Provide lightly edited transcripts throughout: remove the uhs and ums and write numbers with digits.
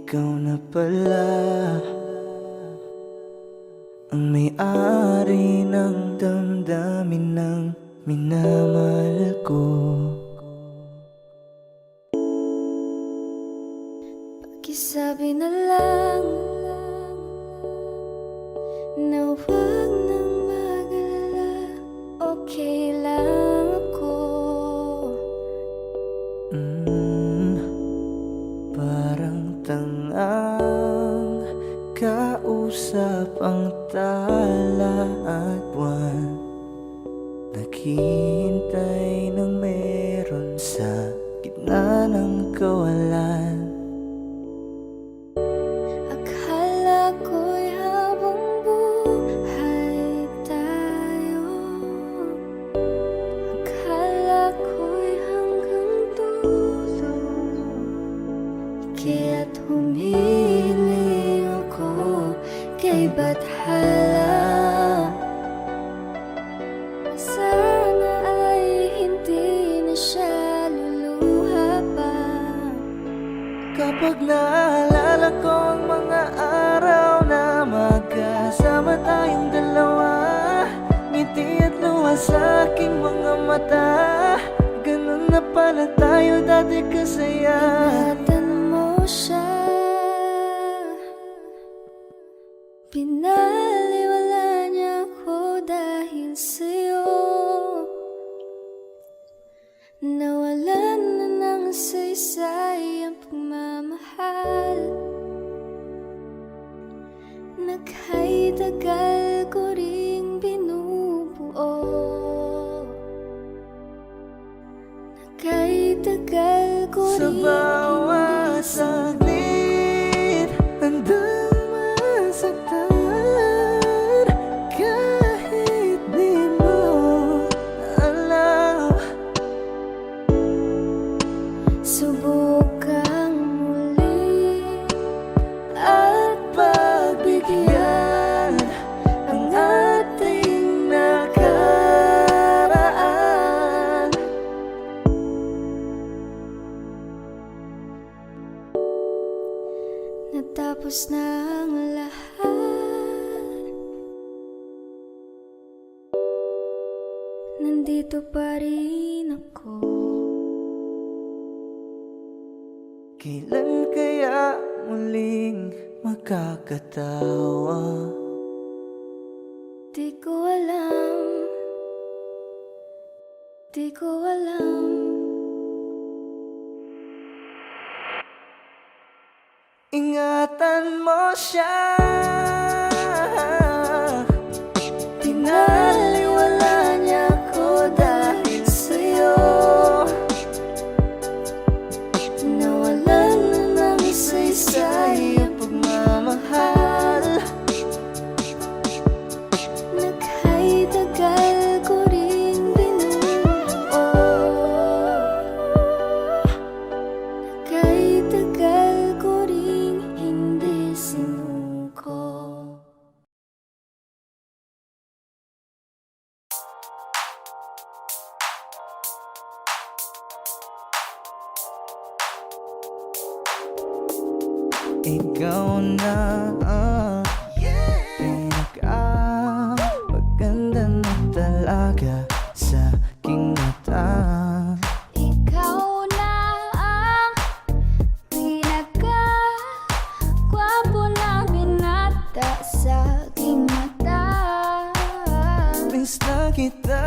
ikaw na pala ang may-ari ng damdamin ng minamahal ko. Pakisabi na lang na huwag nang mag-alala, okay lang ako. Parang tangang kausap ang tala at buwan, naghihintay ng meron sa gitna ng kawalan. Akala ko'y habang buhay tayo, akala ko'y hanggang dulo, kaya't humiling ako kay Bathala. Sana ay hindi na siya luluha pa. Kapag naalala ko ang mga araw na magkasama tayong dalawa, ngiti at luha sa aking mga mata, ganun na pala tayo dati kasaya. Ingatan mo siya, pinaliwala niya ako dahil sa'yo. Nawalan na ng saysay ang pagmamahal, nakay tagal ko ring binubuo, nakay tagal ko Sa ring bawat saglit, handang masaktan, kahit di mo alam. subukang muli at pagbigyan ang ating nakaraan. Natapos na ang lahat, nandito pa rin ako. Kailan kaya muling makakatawa? Di ko alam, di ko alam. Ingatan mo siya, Pinaliwala niya ako dahil sa'yo. Nawalan na ng saysay ang pagmamahal, nakay tagal ko ring binuo, nakay tagal ko ring hindi sinuko. ikaw na ang pinaka-maganda na talaga sa aking mata. Ikaw na ang pinaka-gwapo na binata sa aking mata. Miss na kita,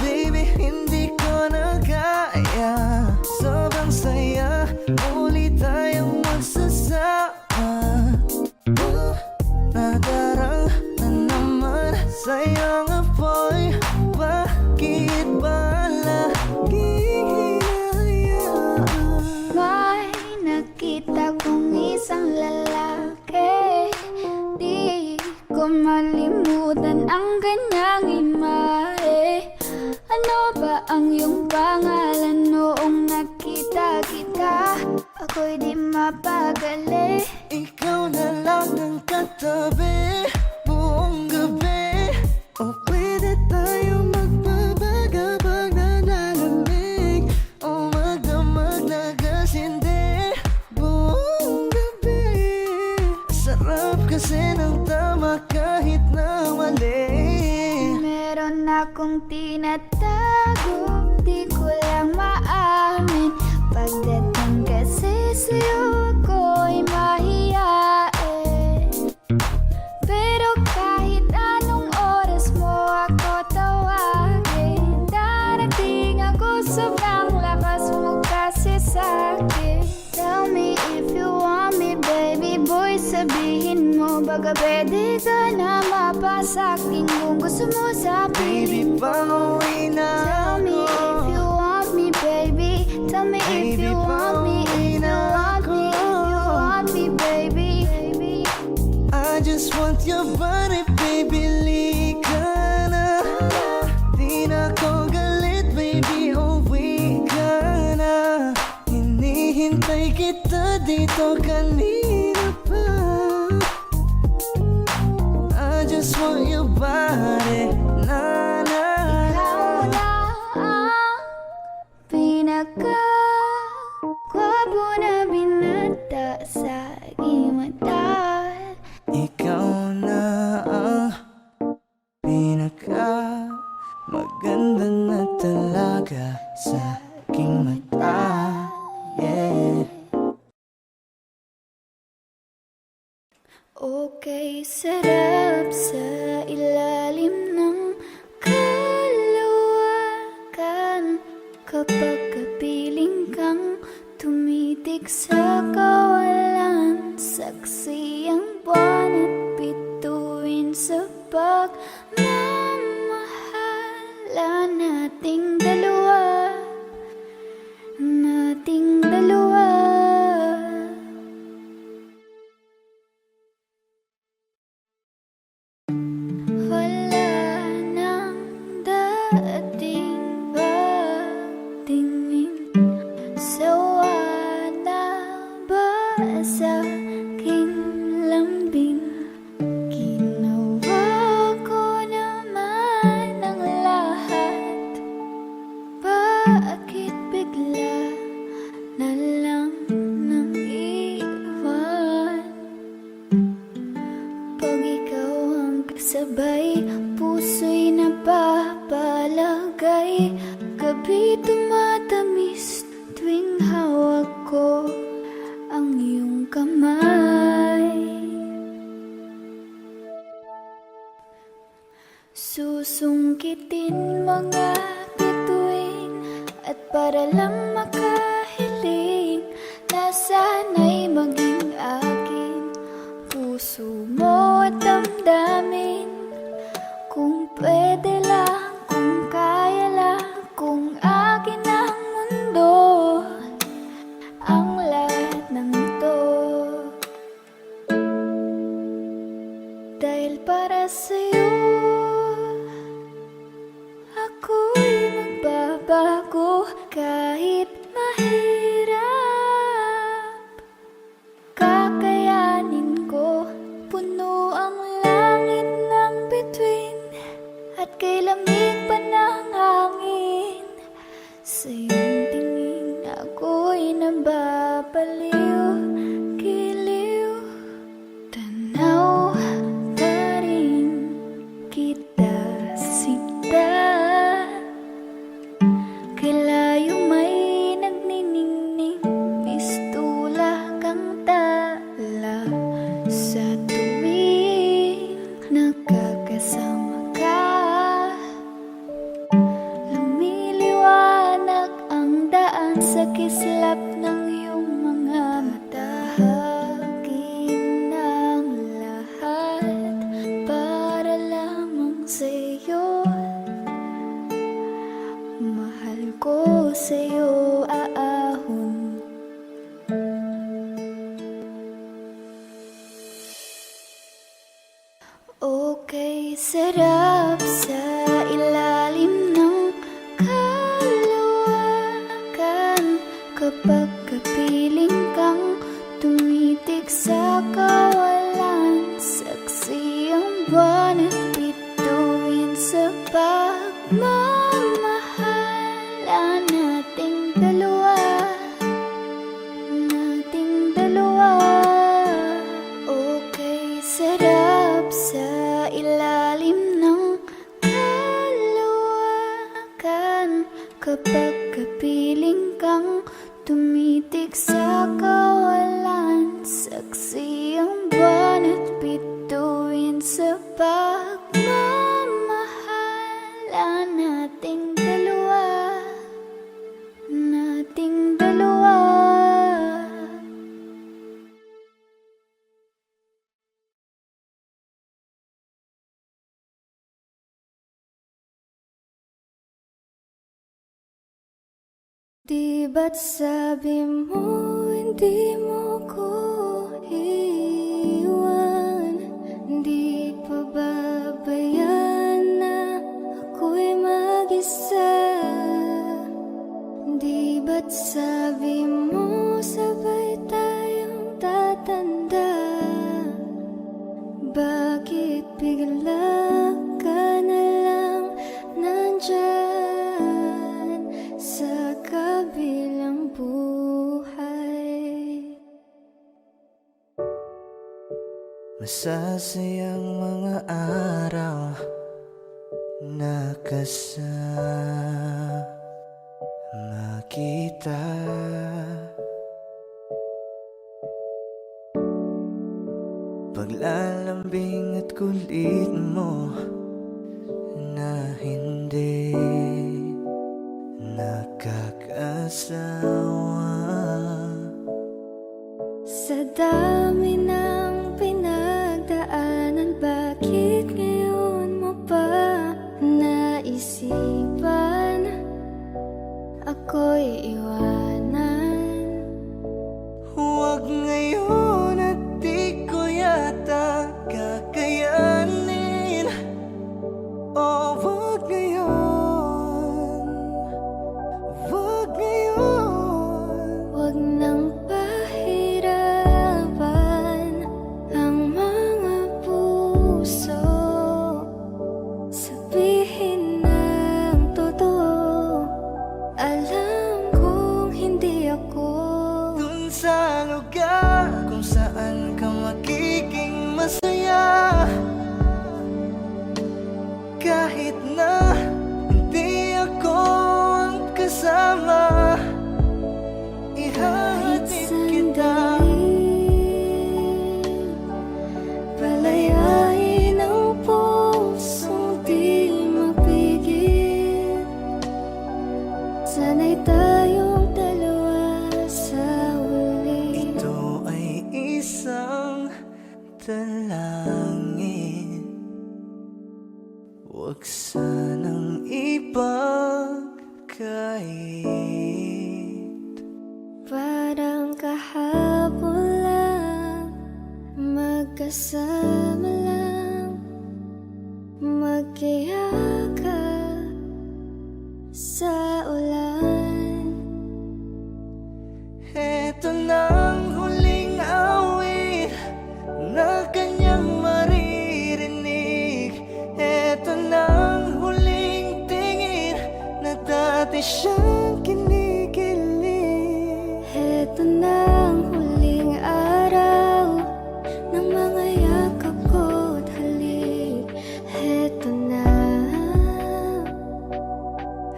baby, hindi ko na kaya. Sobrang saya, muli tayong magsasama. Nadarang na naman sa'yo nga boy, bakit ba laging hinahayaan? May nakita kong isang lalaki, di ko malimutan ang kanyang imahe. Ano ba ang iyong pangalan noong nakita kita? Ako'y di mapagali. Ikaw na lang ang katabi buong gabi. O pwede tayo magbabaga pag nanalamig, o magdamag na gasindi buong gabi. kasi ng tama kahit na mali. Meron akong tinatago, di ko lang maamin. Pagdating kasi sa'yo ako'y mahiyain. Pero kahit anong oras mo ako tawagin, darating ako, sobrang lakas mo kasi sa'kin. Tell me if you want me, baby boy, sabihin mo baga pwede ka na mapasa'kin kung gusto mo sa Baby, piling ko. pauwi na Tell me ako. if you want me, baby. Tell me if Baby, you want me, if pauwi you na want me, if you ako. want me, baby. I just want your body, baby, lika na. Di na ko galit, baby, uwi ka na. Hinihintay kita dito kanina pa. I just want your body, na na Ikaw na ang pinaka-gwapo na binata sa aking mata. Ikaw na ang pinaka maganda na talaga sa aking mata. Yeah. Okay, sarap sa ilalim ng kalawakan kapag kapiling kang tumitig sa kawalan. Saksi ang buwan at bituin sa pagmamahala nating dalawa, nating dalawa. Wala nang dating pagtingin, sawa na ba sa aking lambing? Ginawa ko naman ang lahat, bakit bigla na lang nang iwan? Pag ikaw ang kasabay, puso'y napapalagay. Gabi tumatamis tuwing hawak ko ang iyong kamay. Susungkitin mga bituin at para lang makahiling na sana'y maging akin puso mo at damdamin. Kung pwede lang, kung kaya lang, kung akin ang mundo, ang lahat ng ito. Dahil para sa'yo, ako'y magbabago kahit mahirap. Kakayanin ko, puno ang langit ng bituin at kay lamig pa ng hangin. Sa iyong tingin ako'y nababaliw, giliw. Tanaw pa rin kita sinta, kailayo may nagniningning, pistula kang tala. Sa tuwing nakakasama ka, lumiliwanag ang daan sa kislap ng iyong mga mata. Bahagi ng lahat para lamang sa'yo. Mahal ko sa'yo aahon. Okay, sarap sa ilalim ng kalawakan kapag kapiling kang tumitig sa kawalan. Saksi ang buwan at bituin sa pagmamahala nating dalawa, nating dalawa. Okay, sarap sa ilalim ng kalawakan kapag kapiling kang tumitik sa kawalan. Saksi ang buwan at bituin sa pagmamahala nating dalawa, nating dalawa. Di ba't sabi mo hindi mo ko iwan? Di pa babayaan na ako'y mag-isa? Di ba't sabi mo sabay tayong tatanda? Bakit bigla ka na lang nandyan sa kabilang buhay? Masasayang mga araw na kasama kita. Paglalambing at kulit mo na hindi nakakasawa. Sa dami ng pinagdaanan, bakit ngayon mo pa naisipan ako'y iwanan? Huwag ngayon at di ko yata kakayanin. Oh, huwag ngayon, huwag ngayon. Huwag nang pahirapan ang mga puso. Sabihin ng totoo, alam kong hindi ako Dun sa lugar kung saan ka magiging masaya, kahit na hindi ako ang kasama, kahit ihahatid kita. palayain ang pusong di mapigil. Sana'y tayong dalawa sa huli. Ito ay isang dalangin, huwag sanang ipagkait. Parang kahapon lang, magkasama lang, magkayakap sa ulan. Eto nang huling awit na kanyang maririnig. Eto nang huling tingin na dati siyang kinikilig. Heto na ang huling araw ng mga yakap ko't halik. Heto na.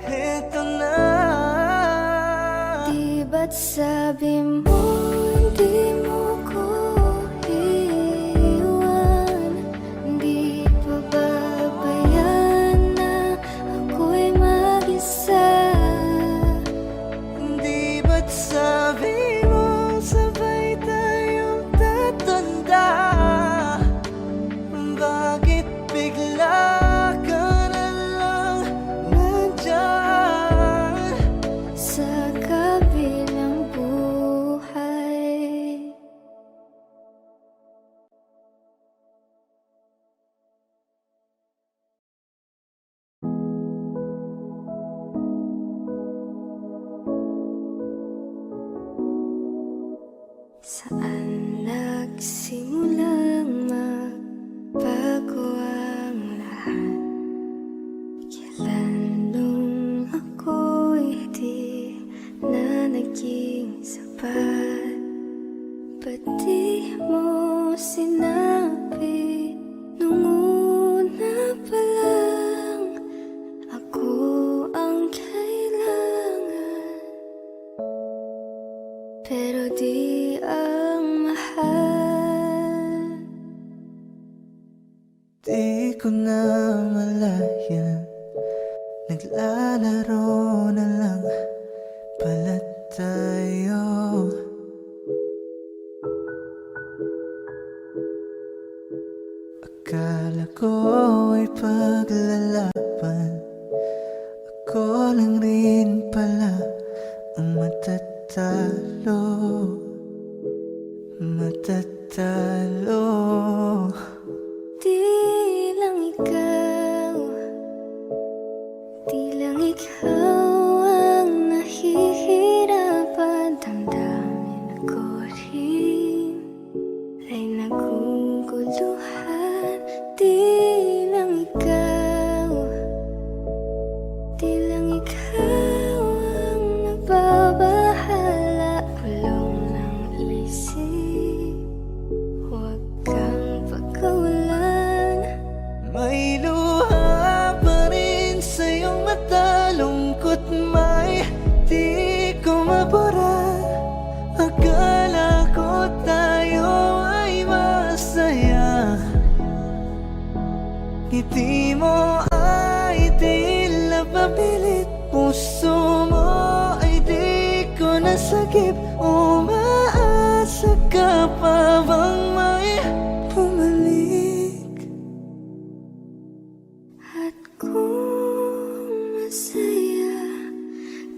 Eto na. Di ba't sabi mo hindi mo ko iwan? Di pa babayaan na ako'y mag-isa? Di ba't sabi mo sabay tayong tatanda? Bakit bigla ka na lang nandyan Sa kabilang buhay? Saan nagsimulang magbago ang lahat? Kailan nung ako'y di na naging sapat? Ba't di mo sinabi Di ko na malayan, naglalaro na lang pala tayo. Akala ko ay paglalaban, ako lang rin pala ang matatalo. Matatalo. Di lang ikaw, di lang ikaw ang nahihirapan. Damdamin ko rin ay naguguluhan. Di lang ikaw, di lang ikaw ang nagbabahala. Bulong ng isip, huwag kang pagkawalan. May luha pa rin sa iyong mata, lungkot may di ko mabura. Akala ko tayo ay masaya, ngiti mo ay tila papilit, puso mo ay di ko nasagip. Umaasa ka pa bang may bumalik? At kung masaya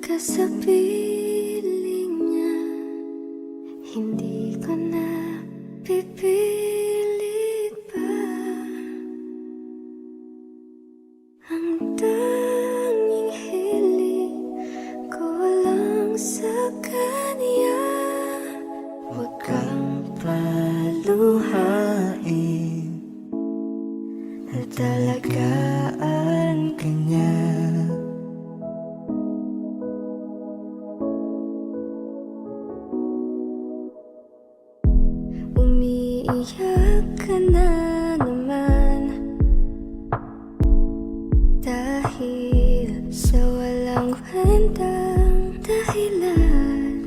ka sa piling niya, hindi ko na pipilit pa. Ang tanging hiling ko lang sa kanya, huwag kang Paluhain at alagaan ka niya. umiiyak ka na naman dahil sa walang kwentang dahilan.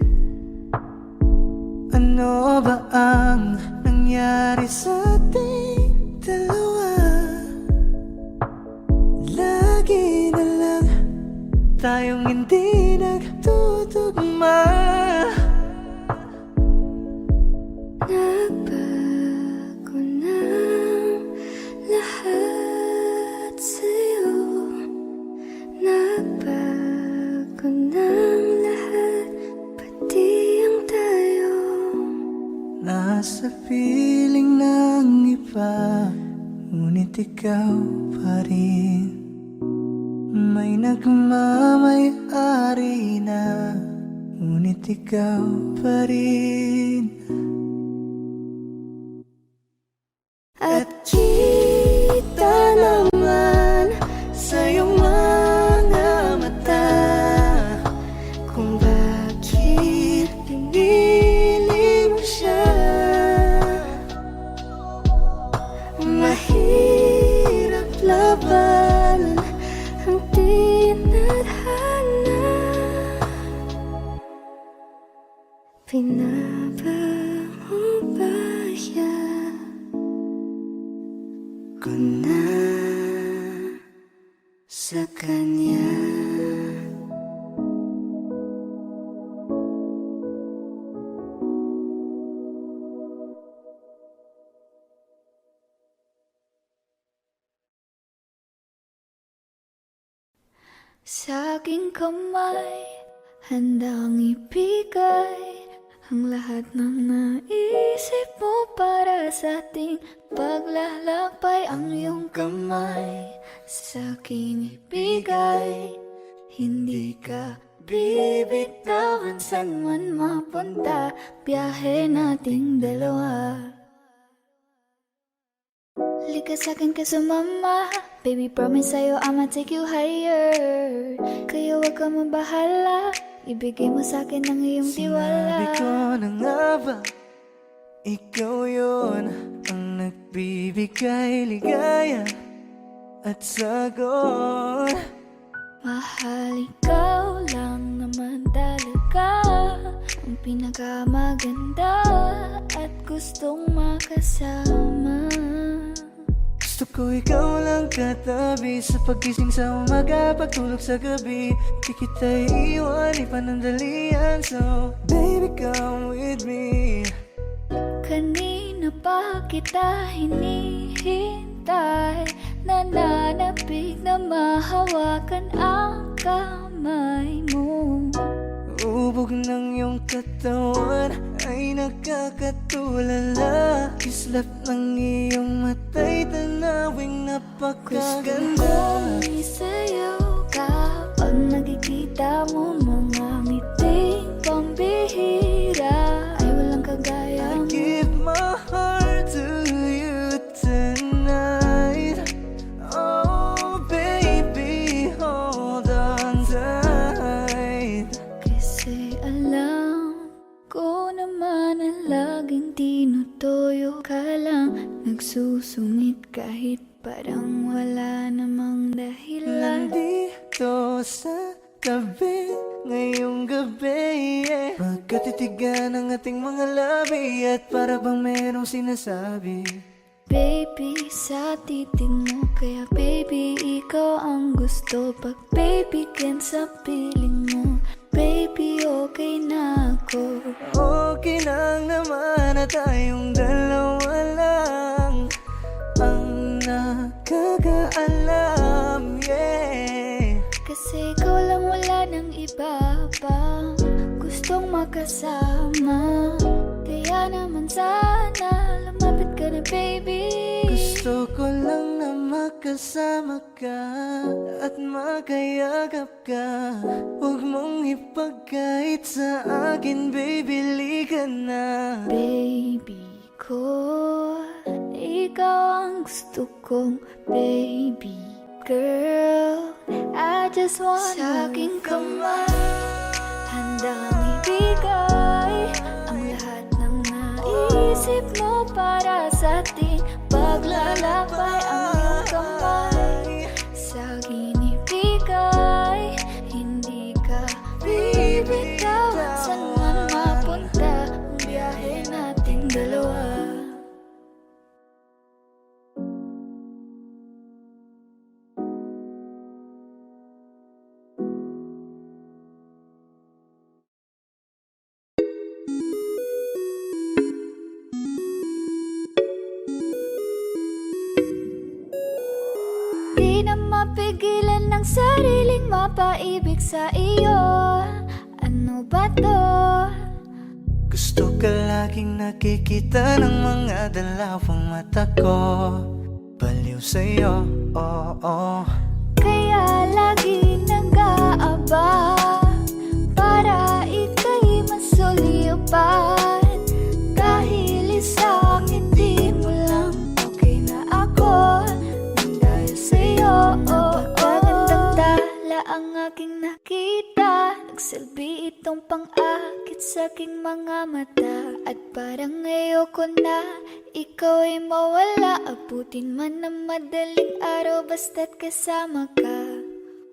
Ano ba ang nangyari sa ating dalawa? Lagi na lang tayong hindi nagtutugma. Nagbago ng lahat sa'yo, nagbago ng lahat, pati ang tayo. Nasa piling ng iba, ngunit ikaw pa rin. May nagmamay-ari na, ngunit ikaw pa rin. At kita naman sa iyong mga mata kung bakit pinili mo siya. Mahirap labanan ang tinadhana, pinaba mo ba yan? Ko na sa kanya. Sa aking kamay, handang ibigay ang lahat ng naisip mo para sa ating paglalakbay. Ang iyong kamay sa akin ibigay, hindi ka bibitawan saan man mapunta, biyahe nating dalawa. Lika sa'kin ka sumama, baby promise sa'yo I'ma take you higher. Kaya wag ka mabahala, ibigay mo sa'kin ang iyong tiwala. Sinabi ko na nga ba, ikaw yun ang nagbibigay ligaya at sagot. Mahal, ikaw lang naman talaga ang pinakamaganda at gustong makasama. Gusto ko ikaw lang katabi, sa pagising sa umaga, pagtulog sa gabi. Di kita iiwan, ipanandalian. So baby, come with me. Kanina pa kita hinihintay, nananapig na mahawakan ang kamay mo. Ubog ng iyong katawan ay nakakatulala. Kislap ng iyong mata'y tanawing napakaganda. Kung isayaw ka pag nakikita mo, mga ngiting pambihira ay walang kagaya mo. Give my heart to you tonight. Oh baby, hold on tight. Kasi alam ko naman na laging tinutoyo ka lang, nagsusungit kahit parang wala namang dahilan. Nandito sa tabi ngayong gabi, yeah. Magkatitigan ang ating mga labi at para bang merong sinasabi. Baby, sa titig mo, kaya baby, ikaw ang gusto. Pag baby, can sa piling mo, baby, okay na ako. Okay lang naman na tayong dalawa lang ang nakakaalam, yeah. Kasi ikaw lang, wala nang iba pa gustong makasama. Kaya naman sana lumapit ka na, baby. Gusto ko lang na makasama ka at makayagap ka. Huwag mong ipagkait sa akin, baby, liga na. Baby ko, ikaw ang gusto kong baby girl. I just want sa aking kamay, handang ibigay ang lahat ng naisip mo para sa atin. Paglalakbay ang iyong kamay sa akin ibigay, hindi ka bibitawan. Saan man mapunta ang biyahe nating dalawa. Di na mapigilan ng sariling mapaibig sa iyo. Ano ba to? Gusto ka laging nakikita ng mga dalawang mata ko. Baliw sa'yo, oo. Kaya lagi nag-aaba para ika'y masulipan. Dahil isang ngiti mo lang, okay na ako nang dahil sa'yo. Napakagandang tala ang aking nakita, nagsilbi itong pang-akit sa aking mga mata. At parang ayoko na ikaw ay mawala, abutin man ng madaling araw basta't kasama ka.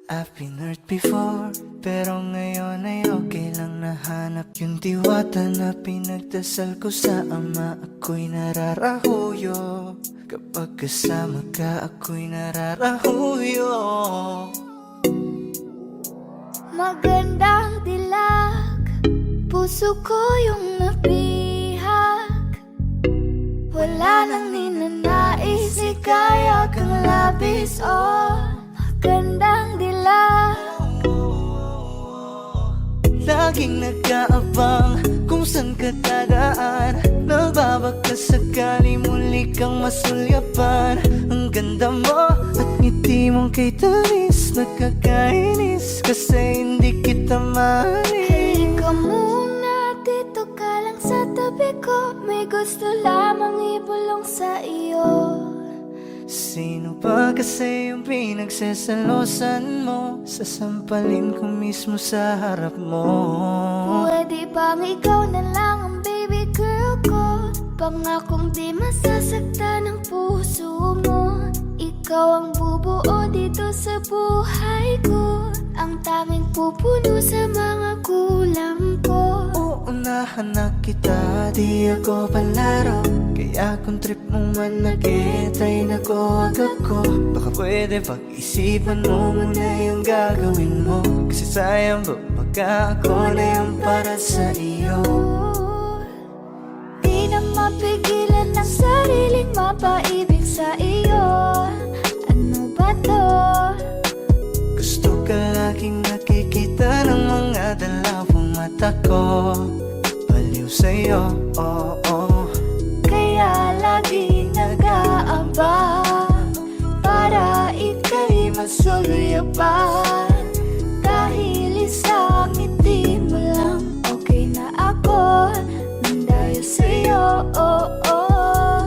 I've been hurt before, pero ngayon ay okay lang. Nahanap yung diwata na pinagdasal ko sa ama. Ako'y nararahuyo, kapag kasama ka ako'y nararahuyo. Magandang dilag, puso ko yung nabihag. Wala nang ninanais, ikaya kang labis, oh. Magandang dilag. Laging nag-aabang kung saan ka dadaan. Nagbabaka sakali muli kang masulyapan. Ang ganda mo at ngiti mong kay tamis, nakakainis kasi hindi kita maalis. Halika muna, dito ka lang sa tabi ko. May gusto lamang ibulong sa iyo. Sino ba kasi yung pinagsasalosan mo? Sasampalin ko mismo sa harap mo. Pwede bang ikaw na lang ang baby girl ko? Pangakong di masasaktan ang puso mo. Ikaw ang bubuo dito sa buhay ko, ang tanging pupuno sa mga kulang ko. Oo na, hinahanap kita, di ako palaro. Kaya kung trip mo man nag-get ay nakuwag ako. Baka pwede pag-isipan mo muna yung gagawin mo. Kasi sayang ba baka ako na yung para sa iyo. Di na mapigilan ng sariling mapaibig sa iyo. Ano ba to? Gusto ka laging nakikita ng mga dalawang mata ko. Baliw sa'yo, oh, oh. Kaya laging nag-aabang para ika'y masuluyapan. Dahil isang ngiti mo lang, okay na ako nang dahil sa'yo, oh, oh.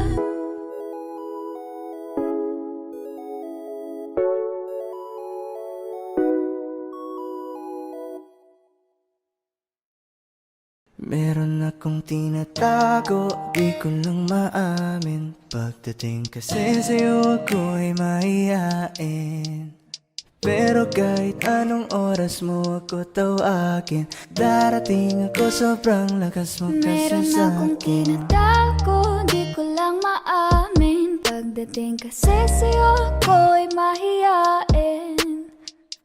Meron akong tinatago, di ko lang maamin. Pagdating kasi sa'yo ako'y mahihain. Pero kahit anong oras mo ako tawagin, darating ako, sobrang lakas mo kasi Meron akong sa'kin. tinatago, di ko lang maamin. Pagdating kasi sa'yo ako'y mahihain.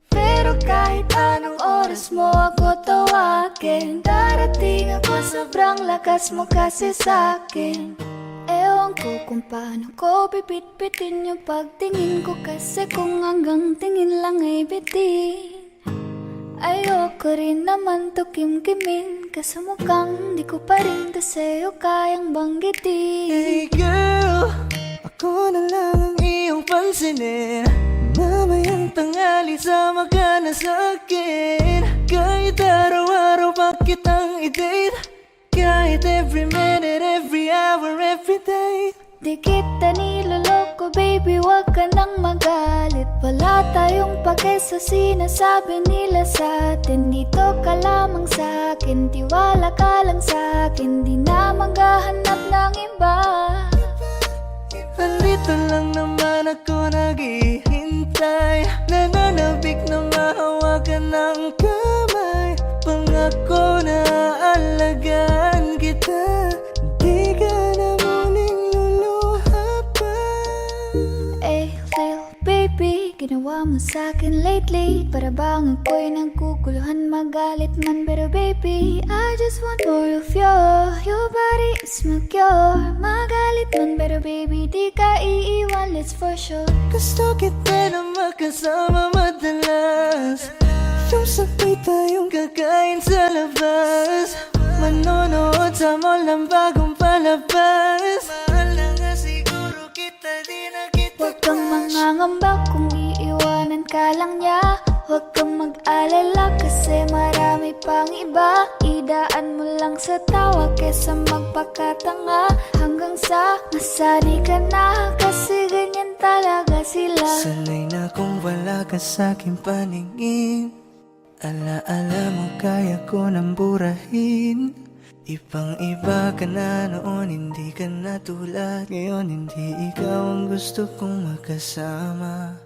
Pero kahit anong oras mo ako tawagin, darating ako, sobrang lakas mo kasi sa'kin. Ewan ko kung paano ko pipit-pitin yung pagtingin ko, kasi kung hanggang tingin lang ay bitin. Ayoko rin naman to kim-kimin, kasi mukhang di ko pa rin to sa'yo kayang banggitin. Hey girl, ako na lang ang iyong pansinin. Mamayang tanghali sama ka na sa'kin. Kahit araw-araw pa kitang i-date, kahit every minute, every hour, every day. Di kita niloloko baby, wag ka nang magalit. Wala tayong pake sa sinasabi nila sa'tin. Dito ka lamang sa'kin, tiwala ka lang sa'kin. Di na maghahanap ng iba. Nandito lang naman ako naghihintay, nananabik na mahawakan ng kamay. Pangako na alagaan kita, di ka na muling luluha pa. Eh, little baby, ginawa mo sa'kin lately. Para bang ako'y nagkukuluhan, magalit man. Pero baby, I just want more of you. Your body is my cure. Magalit man, pero baby, di ka iiwan, let's for sure. Gusto kita na makasama madalas, yung sabay tayong kakain sa labas, manonood sa mall ng bagong palabas. Mahal na nga siguro kita, di na kita Huwag kang mangangamba kung iiwanan ka lang niya. Huwag kang mag-alala kasi marami pang iba. Idaan mo lang sa tawa kesa magpakatanga. Hanggang sa masanay ka na, kasi ganyan talaga sila. Sanay na kung wala ka sa'king paningin. Ala-ala mo kaya ko nang burahin. Ibang iba ka na noon, hindi ka na tulad ngayon. Hindi ikaw ang gusto kong makasama.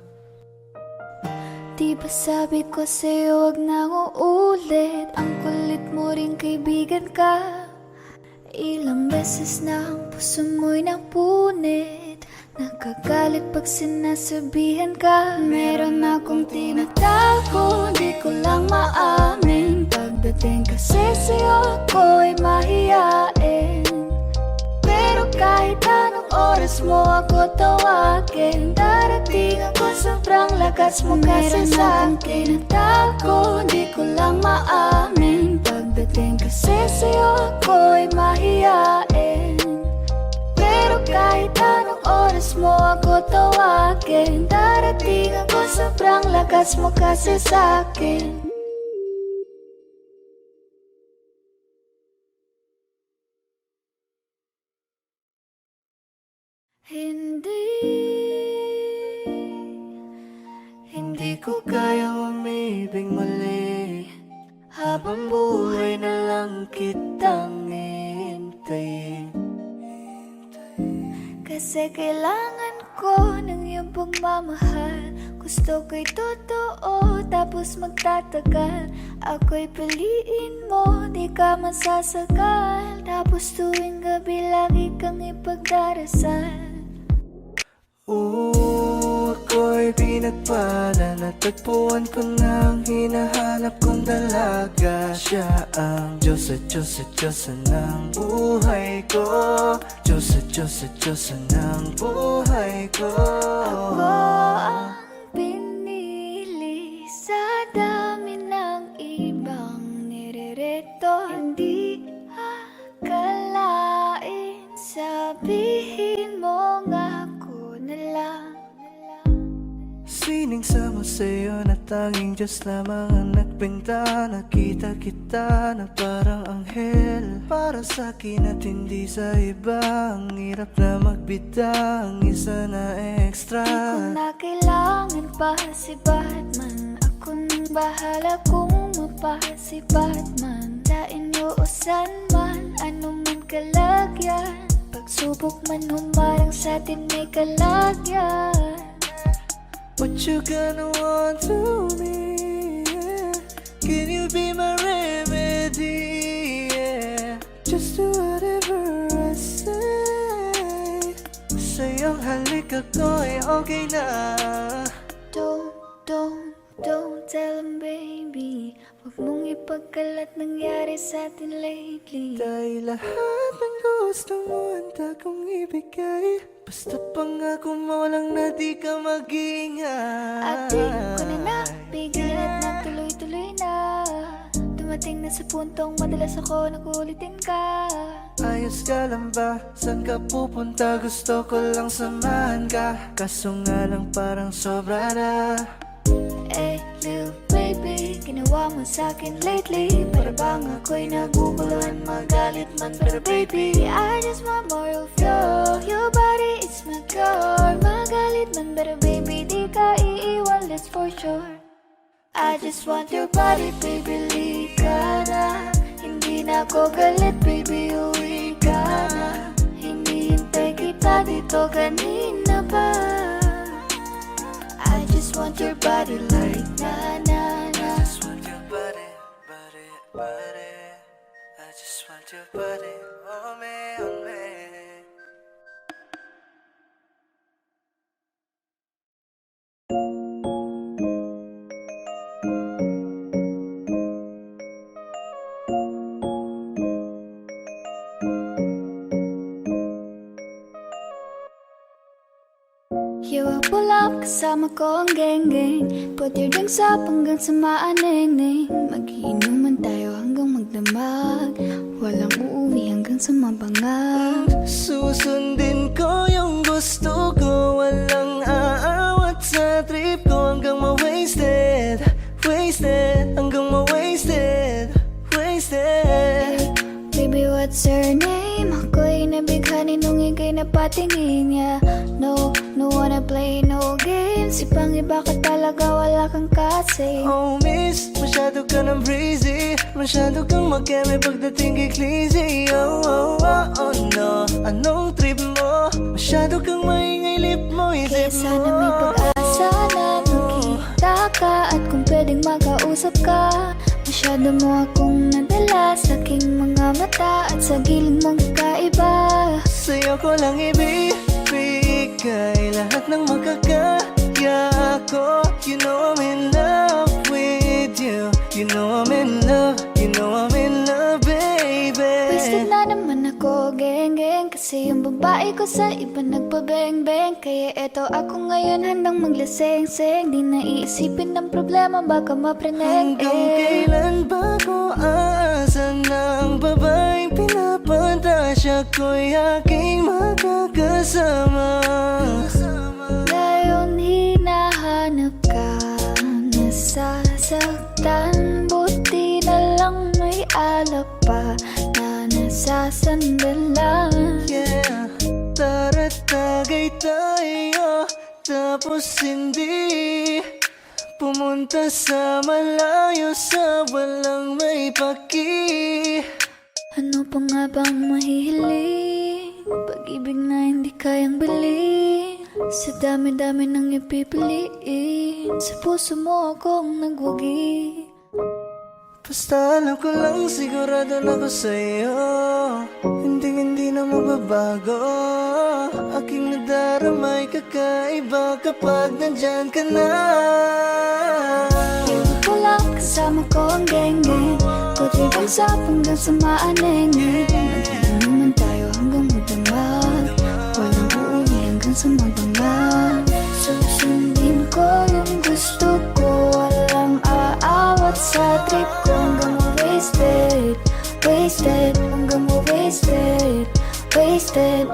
Di ba sabi ko sa'yo wag nang uulit? Ang kulit mo rin kaibigan ka. Ilang beses na ang puso mo'y napunit. Nakagalit pag sinasabihan ka. Meron akong tinatago, di ko lang maamin. Pagdating kasi sa'yo ako'y mahihain. Pero kahit anong oras mo ako tawagin, darating ako, sobrang lakas mo kasi sa'kin. Tinatago, di ko lang maamin. Pagdating kasi sa'yo ako'y mahihain. Pero kahit anong oras mo ako tawagin, darating ako, sobrang lakas mo kasi sa'kin. Hindi ko kayang umibig muli, habang buhay na lang kitang hintayin. Kasi kailangan ko ng iyong pagmamahal. Gusto ko'y totoo, tapos magtatagal. Ako'y piliin mo, di ka masasagal. Tapos tuwing gabi lagi kang ipagdarasal. Ako'y pinagpala, natagpuan ko ng hinahanap kong dalaga. Siya ang Diyos at Diyos at Diyosa ng buhay ko. Diyos at Diyos at Diyosa ng buhay ko. Ako ang pinili sa dami ng ibang nirereto. Hindi akalain, sabihin mo nga ako na lang. Siningsama sa'yo na tanging Diyos lamang ang nagbenta. Nakita kita na parang anghel para sa'kin at hindi sa iba. Ang hirap na magbita, ang isa na extra. Di ko na kailangan pa si Batman. Ako nang bahala kung mapa si Batman. Sa inuusan man, ano man kalagyan. Pagsubok man humarang sa'tin may kalagyan. What you gonna want to me? Yeah. Can you be my remedy? Yeah. Just do whatever I say. Sa'yong halik ako'y okay na. Don't tell him, baby. Huwag mong ipagkalat nangyari sa atin lately. Dahil lahat ng gusto mo handa kong ibigay. Basta pangako mo lang na di ka mag-ingay. At di ko na napigil at nagtuloy-tuloy na. Dumating na sa puntong madalas ako nakulitin ka. Ayos ka lang ba? Saan ka pupunta? Gusto ko lang samahan ka. Kaso nga lang parang sobra na. Eh, little baby, ginawa mo sa'kin lately. Para bang ako'y naguguluhan, magalit man. Pero baby, I just want more of you. Your body is my cure. Magalit man, pero baby, di ka iiwan, that's for sure. I just want your body, baby, lika na. Hindi na ako galit, baby, uwi ka na. Hinihintay kita dito kanina pa. I just want your body like na na na. I just want your body, body, body. I just want your body on me, on me. You will pull up kasama ko ang geng-geng. Put your drinks up hanggang sa maaneng-neng. Magiinuman tayo hanggang magdamag. Walang uuwi hanggang sa mabangag. Susundin ko yung gusto ko. Walang aawat sa trip ko. Hanggang ma-wasted, wasted. Hanggang ma-wasted, wasted. Baby, what's your name? Ako'y nabighani nung ika'y napatingin niya. No wanna play no games. Ibang iba ka talaga, wala kang kasi. Oh miss, masyado ka ng breezy. Masyado kang makeme pagdating kay Clizzy. Oh no, anong trip mo? Masyado kang maingay lip mo, Kaya isip mo. sana may pag-asa na magkita ka. At kung pwedeng makausap ka. Masyado mo akong nadala sa aking mga mata. At sa gilid mong kakaiba. Sa'yo ko lang ibibigay lahat ng makakaya ko. You know I'm in love with you. You know I'm in love, you know I'm in love, baby. Wasted na naman ako, geng-geng. Kasi yung babae ko sa iba nagpabeng-beng. Kaya eto ako ngayon handang maglaseng-seng. Di na iisipin ng problema, baka mapreneng. Hanggang kailan ba ko aasa ng babaeng pinapantasya ko'y aking makakasama? Ngayon hinahanap ka, nasasaktan. Buti na lang may alak pa na nasasandalan. Yeah, tara't tagay tayo. Tapos hindi pumunta sa malayo, sa walang may paki. Ano pa nga bang mahihiling? Pag-ibig na hindi kayang bilhin. Sa dami-dami ng ipipiliin. Sa puso mo akong nagwagi. Basta alam ko lang, sigurado na ko sa'yo. Hindi na mababago. Aking nadarama ay kakaiba kapag nandyan ka na. Ko lang kasama ko ang geng-geng, puti bang sa hanggang sa maaneng-eng. Magiging naman tayo hanggang magdamag, walang uuwi hanggang sa magdamag. Susundin ko yung gusto ko, walang aawat sa trip ko. Hanggang mo wasted, wasted, hanggang mo wasted, wasted.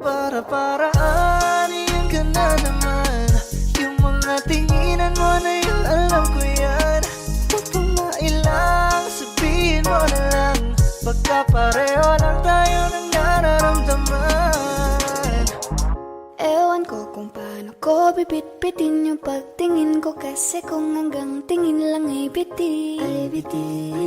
Para-paraan, yan ka na naman. Yung mga tinginan mo na yun, alam ko yan. Huwag kang mailang, sabihin mo na lang. Pagkapareho lang tayo ng nararamdaman. Ewan ko kung paano ko bibit-bitin yung pagtingin ko, kasi kung hanggang tingin lang ay bitin.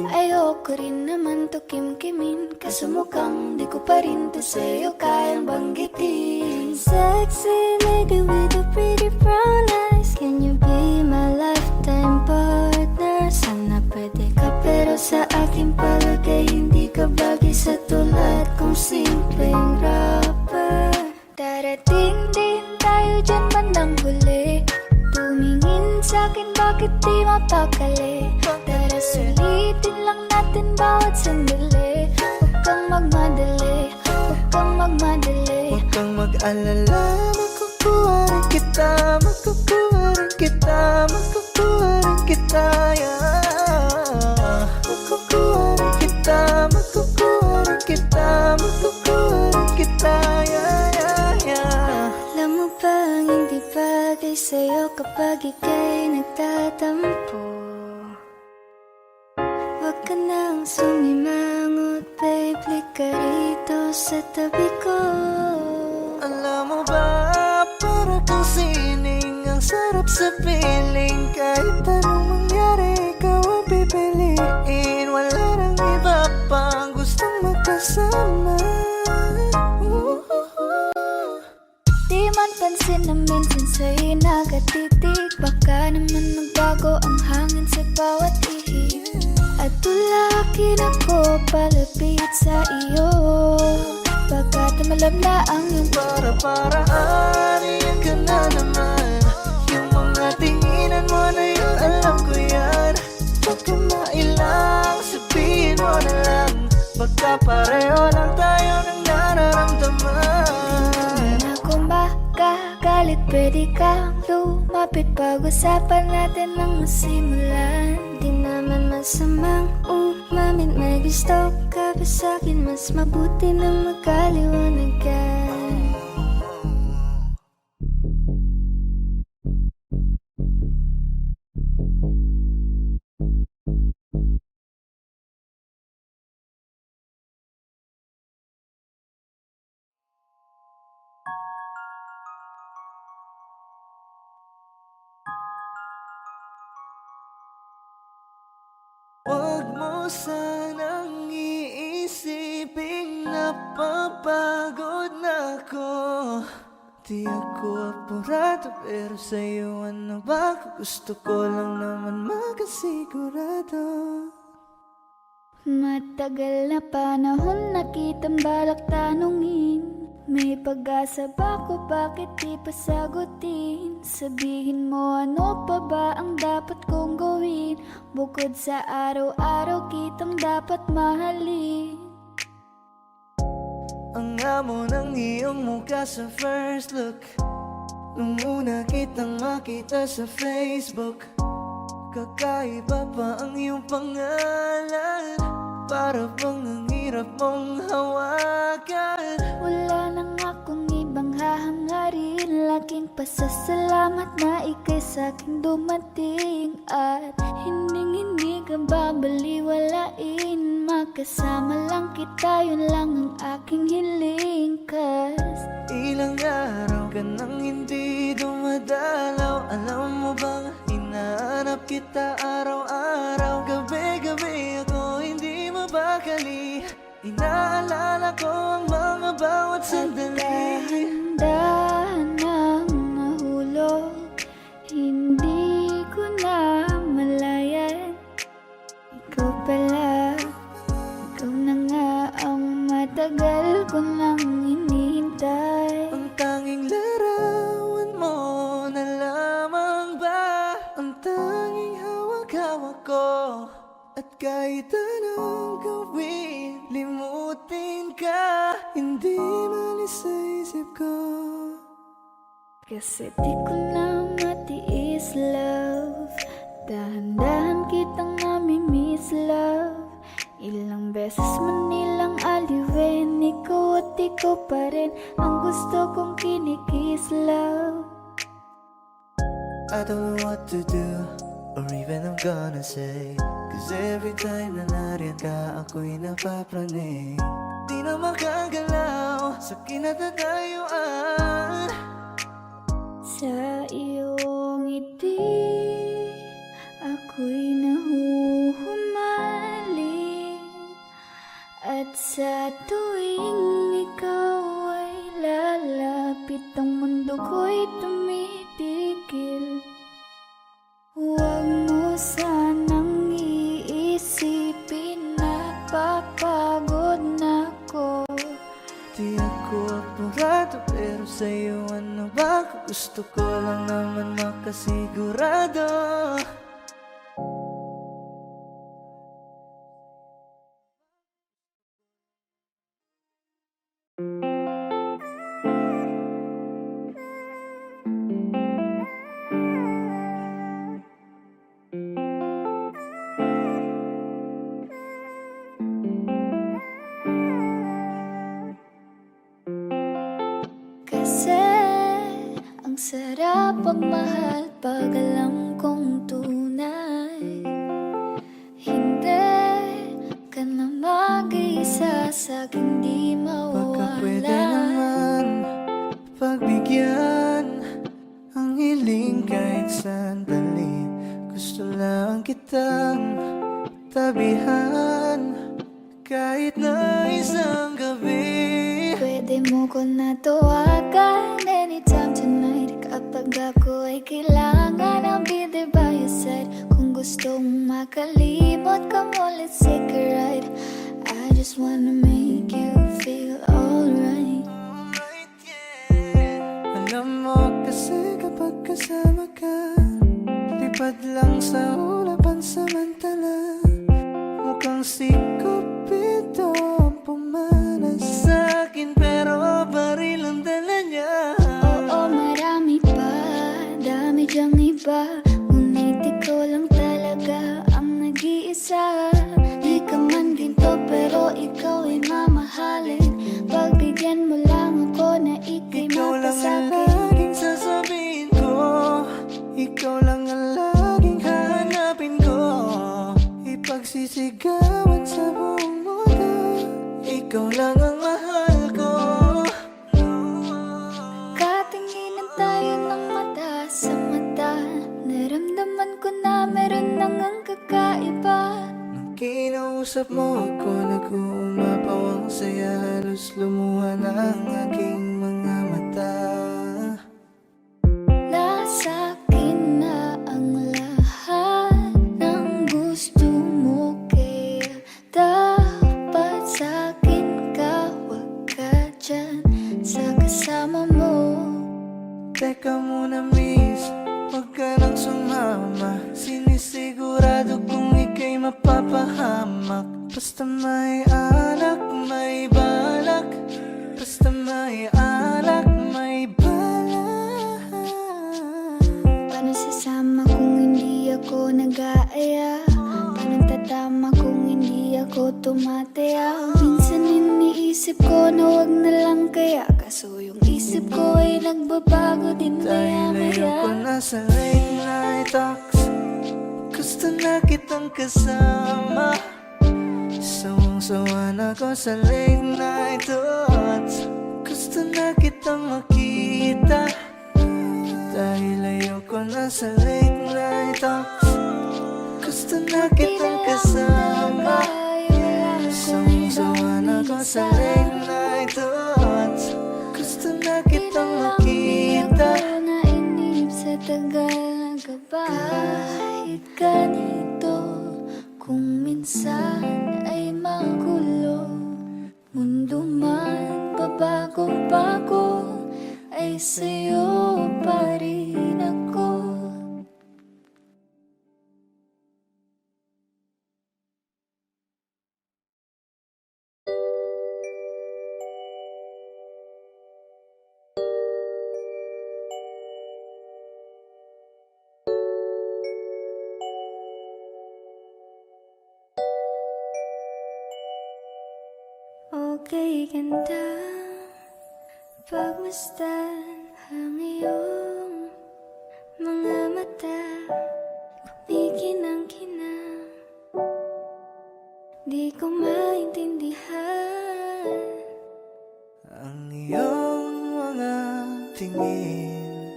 Ayoko rin naman to kim-kimin, kaso mukhang di ko pa rin to sa'yo kayang banggitin. Sexy lady with a pretty brown eyes, can you be my lifetime partner? Sana pwede ka, pero sa aking palagay hindi ka bagay sa tulad kong simpleng rapper. Darating din tayo dyan bandang huli, tumingin sa'kin bakit di mapakali. Tara sulitin lang natin bawat sandali, huwag kang magmadali, huwag kang magmadali. Huwag kang mag-alala, makukuha rin kita, makukuha rin kita, makukuha rin kita, yeah. Makukuha rin kita, makukuha rin kita, makukuha rin kita, yeah, yeah, yeah. Alam mo bang hindi bagay sa'yo kapag ika'y nagtatampo? Huwag ka nang sumimangot, babe, lika rito sa tabi ko. Alam mo ba, para kang sining, ang sarap sa piling. Kahit anong mangyari, ikaw ang pipiliin. Wala nang iba pang gustong magkasama. Di man pansin na minsan sa'yo nakatitig, baka naman magbago ang hangin sa bawat ihip. At tulakin ako palapit sa iyo, baka tumalab na ang iyong Para-paraan, yan ka na naman. Yung mga tinginan mo na yun, alam ko yan. Huwag kang mailang, sabihin mo na lang. Pagkapareho lang tayo ng nararamdaman. na kung makagalit, pwede kang lumapit, pag-usapan natin ang masimulan. Di naman masamang umamin, may gusto ka ba sa'kin? Mas mabuti na magkaliwanagan. Huwag mo sanang iisiping napapagod na ako. Di ako apurado, pero sa'yo ano ba? Gusto ko lang naman makasigurado. Matagal na panahon na kitang balak tanungin, may pag-asa ba ko, bakit di pa sagutin? Sabihin mo ano pa ba ang dapat kong gawin, bukod sa araw-araw kitang dapat mahalin. Ang amo ng iyong mukha sa first look, nung una kitang makita sa Facebook. Kakaiba pa ang iyong pangalan, para bang ang hirap mong hawakan. Wala nang akong ibang hahangarin, laking pasasalamat na ika'y sa'king dumating. At hindi ka babaliwalain, makasama lang kita, yun lang ang aking hiling. Cause ilang araw ka nang hindi dumadalaw. Alam mo bang hinahanap kita araw-araw? Gabi-gabi ako hindi mabakali, inaalala ko ang mga bawat sandali. dahan nang nahulog, hindi ko na malayan. Ikaw pala, ikaw na nga ang matagal ko nang hinihintay. Ang tanging larawan mo na lamang ba ang tanging hawak-hawak ko? At kahit anong gawin, limutin ka, hindi malis sa isip ko. Kasi di ko na matiis, love. Dahan-dahan kitang nami-miss, love. Ilang beses man nilang aliwin, ikaw at ikaw pa rin ang gusto kong kinikis, love. I don't know what to do, or even I'm gonna say. Cause every time na nariyan ka, ako'y napapraning. Di na makagalaw sa kinatatayuan. Sa iyong ngiti, ako'y nahuhumaling. At sa tuwing ikaw ay lalapit, ang mundo ko'y tumitigil. Huwag mo sanang iisipin na papagod na ko. Di ako apurado, pero sa'yo ano ba? Gusto ko lang naman makasigurado. Kasi ang sarap pagmahal pag alam kong tunay. Hindi ka na mag-iisa sa'king di Baka pwede mawala. naman pagbigyan ang hiling kahit sandali. Gusto lang kitang tabihan kahit na isang gabi. Pwede mo ko na tawagan anytime tonight. Kapag ako ay kailangan, I'll be there by your side. Kung gusto mong makalimot ka mo, let's take a ride. I just wanna make you feel alright. Alright, yeah. Alam mo kasi kapag kasama ka, lipad lang sa ulapan samantala. Mukhang si Cupido ang pumanas sa'kin, pero baril ang dala niya. Oo, marami pa, dami dyang iba, ngunit ikaw lang talaga ang nag-iisa. Di ka man ginto pero ikaw ay mamahalin. Pagbigyan mo lang ako na ika'y Ikaw lang ang mapasakit. laging sasabihin ko, ikaw lang ang laging hahanapin ko. Ipagsisigawan sa buong mundo, ikaw lang ang mahal ko. Katinginan tayo ng mata sa mata, naramdaman ko na meron nang ang kakaiba. Nung kinausap mo ako, nag-uumapaw ang saya, halos lumuha na ang aking mga mata. Nasa akin na ang lahat ng gusto mo, kaya dapat sa akin ka, wag ka dyan sa kasama mo. Teka muna miss, huwag ka nang sumama. Sinisigurado kung ika'y mapapahamak. Basta may alak, may balak. Basta may alak, may balak. Paano sasama kung hindi ako nag-aaya? Paano tatama kung hindi ako tumataya? Minsan iniisip ko na wag na lang kaya, kaso yung isip ko ay nagbabago din Dahil ayoko maya-maya. na sa late night talks, gusto na kitang kasama. Sawang Sawang-sawa na ko sa late night thoughts. Gusto na kitang makita dahil ayoko na sa late night talks. Gusto na kitang kasama. Sawang-sawa na ko sa late night thoughts. Gusto na kitang makita. Di ako nainip sa tagal na gabay. Kahit ganito, kung minsan ay magulo, mundo man babago-bago, ay sa'yo pa rin ako. Okay, ganda, pagmasdan ang iyong mga mata, kumikinang-kinang. Di ko maintindihan Ang iyong mga tingin,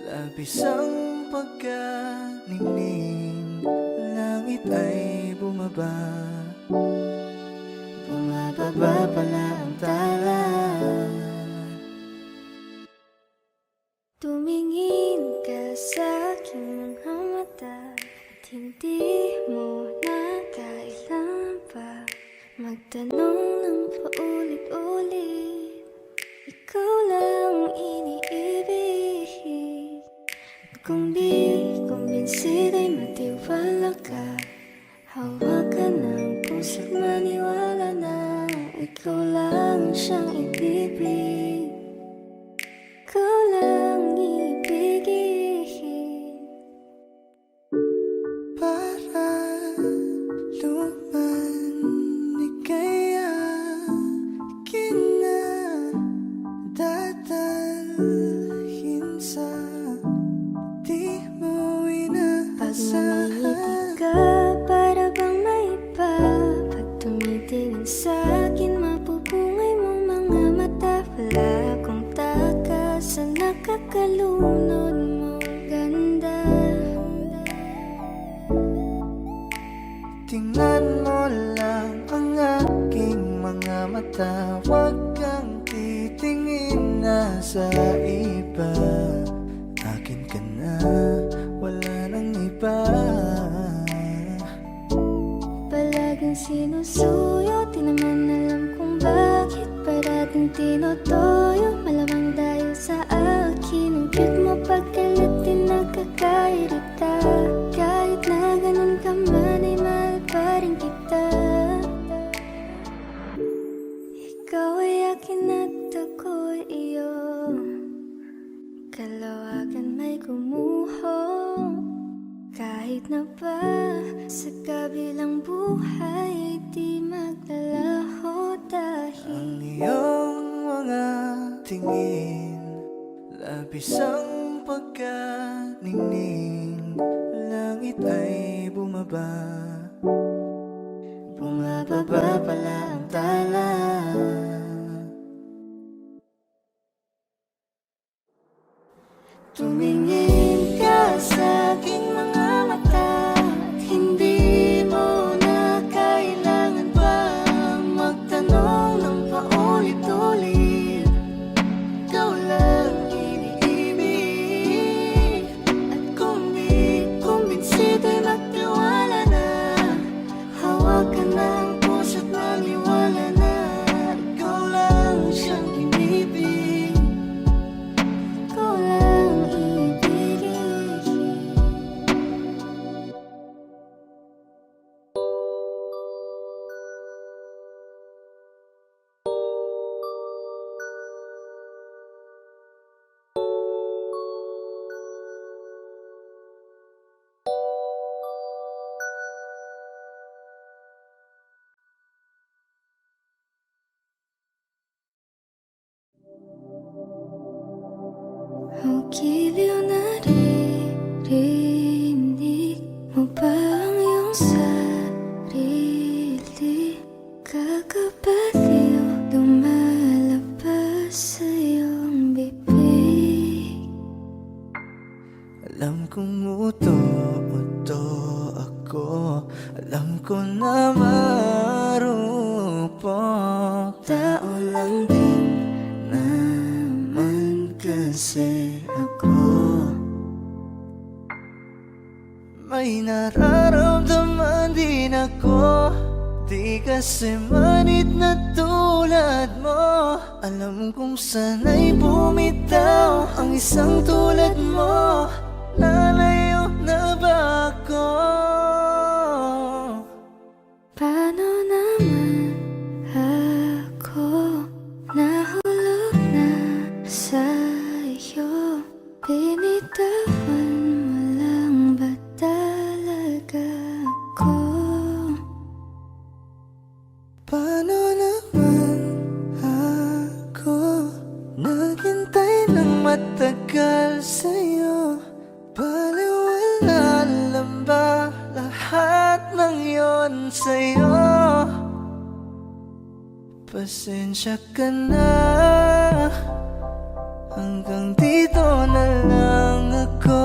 labis ang pagkaningning. Langit ay bumaba, bumababa pala ang tala. Tumingin ka sa aking mga mata at hindi mo na kailangan pa magtanong ng paulit-ulit. Ikaw lang iniibig. At kung di kumbinsido'y matiwala ka, hawakan ng puso't maniwala na ikaw lang siyang ibibig. Ikaw lang ibigin. Para luman kaya kinadadalhin sa di mo inaasahan. Pag ka, para bang may iba. Pag tumitingin sa'kin, mapupungay mong mga mata. Wala akong taka sa nakakalunod mong ganda. Tingnan mo lang ang aking mga mata. Huwag kang titingin na sa iba. Akin ka na, wala nang iba. Palaging sinusuyo, di naman alam kung bakit parating tinotoyo. Malamang dahil sa akin, ang cute mo pagkalat din nakakairita. Kahit na ganun ka man ay mahal pa rin kita. Ikaw ay akin at ako'y iyo. Kalawagan may gumuho. Kahit na ba sa kabilang buhay di maglalaho dahil Ang iyong mga tingin, labis ang pagkaningning. Langit ay bumaba, bumababa pala ang tala. tumingin ka sa aking mga mata at hindi mo na kailangan pang magtanong ng paulit-ulit. Ikaw lang iniibig. At kung di kumbinsido'y magtiwala na, hawakan ng puso't maniwala na ikaw lang siyang inibig. Ikaw lang ibigin. Ang giliw na naririnig mo ba ang iyong sarili? Nakakabaliw, lumalabas sa iyong bibig. Alam kong uto-uto ako, alam ko na marupok. Tao lang din naman kasi ako. May nararamdaman din ako, di kasi manid na tulad mo. Alam kong sana'y bumitaw ang isang tulad mo. Lalayo na ba ako? Paano naman ako nahulog na sa iyo? Binitawan mo lang ba talaga ako? Paano naman ako naghintay ng matagal sa'yo? Baliwala lang ba lahat ng yon sa'yo? Pasensya ka na, hanggang dito na lang ako.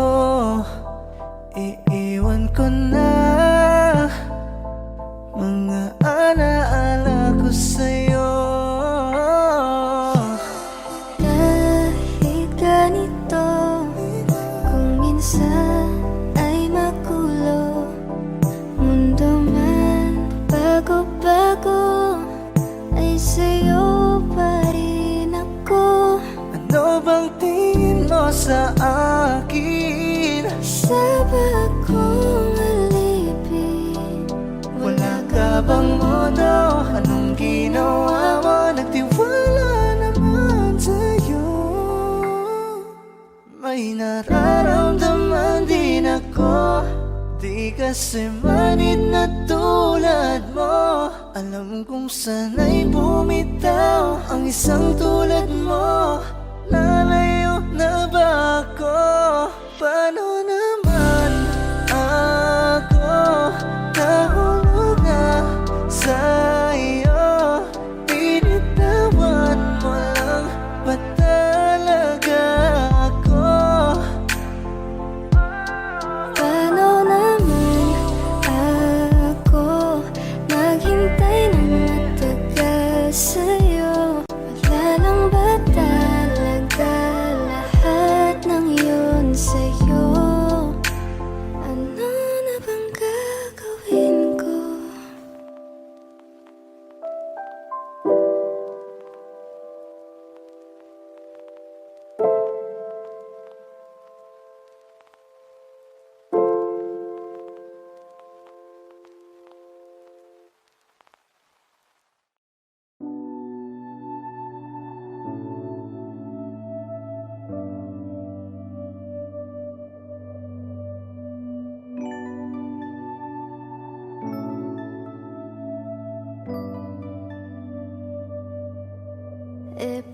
Iiwan ko na mga alaala ko sa'yo. Kahit ganito, kung minsan ay magulo, mundo man bago-bago, ay sa'yo pa rin ako. Ano bang tingin mo sa akin? Sabag kong alipin, Wala ka bang modo? Anong ginawa mo? Nagtiwala naman sa'yo. May nararamdaman din ako, di kasi manid na tulad mo. Alam kong sana'y bumitaw ang isang tulad mo. Lalayo na ba ako? Paano naman ako nahulog na sa iyo? Binitawan mo lang ba talaga ako? paano naman ako naghintay ng matagal sa'yo? Wala lang ba talaga lahat ng yun sa'yo? Ano na bang gagawin ko?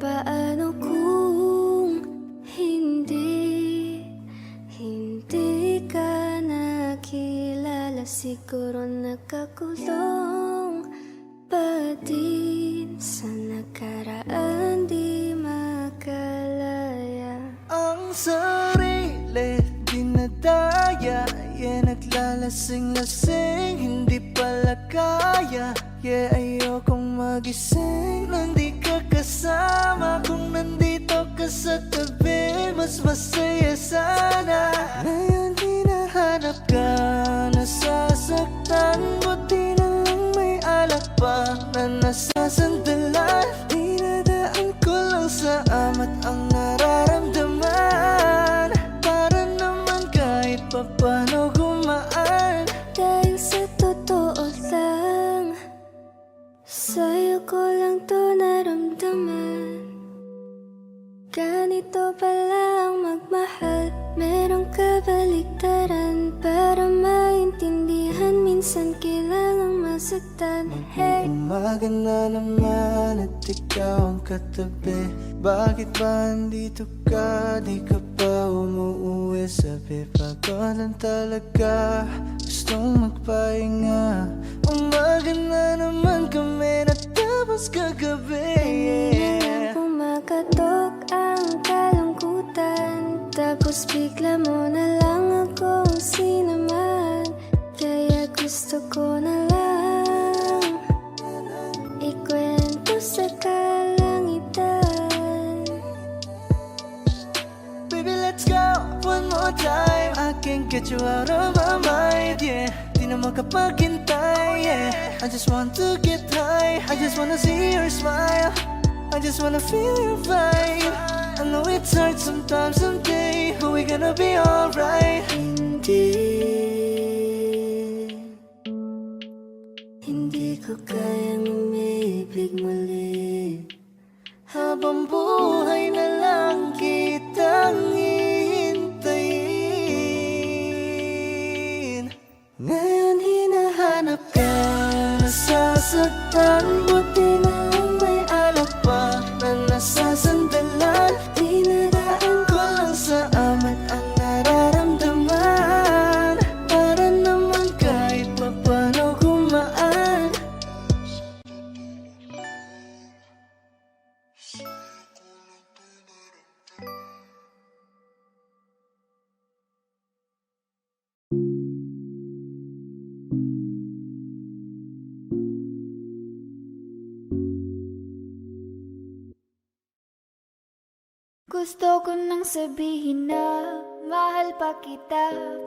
Paano kung hindi ka nakilala? Siguro nakakulong pa din sa nakaraan, di makalaya. Ang sarili dinadaya, naglalasing-lasing, hindi pala kaya. Ayokong magising nang di ka kasama. Kung nandito ka sa tabi, mas masaya sana. Ngayon hinahanap ka, nasasaktan. Buti na lang may alak pa na nasasandalan. Dinadaan ko lang sa amat ang nararamdaman, para naman kahit papano gumaan. Dahil sa totoo lang, sa'yo ko lang to naramdaman. Ganito pala ang magmahal, merong kabaliktaran. Para maintindihan, minsan kailangang masaktan. Hey, Umaga na naman at ikaw ang katabi. Bakit ba andito ka? Di ka pa umuwi. Sabi pagod lang talaga, gustong magpahinga. Umaga na naman kami tapos kagabi. Kanina pumakatok ang kalungkutan, tapos bigla mo na lang akong sinamahan. Kaya gusto ko na lang ikwento sa kalangitan. Baby, let's go one more time. I can't get you out of my mind, yeah. Di na makapaghintay, yeah. I just want to get high, I just wanna see your smile, I just wanna feel your vibe. I know it's hard sometimes, someday, but we're gonna be alright. Hindi ko kayang umibig muli. Habang buhay na lang kitang hihintayin. Ngayon hinahanap ka, nasasaktan. Buti na lang may alak pa na nasasandalan. Dinadaan ko lang sa amat ang nararamdaman, para naman kahit papano gumaan. Gusto ko nang sabihin na mahal pa kita,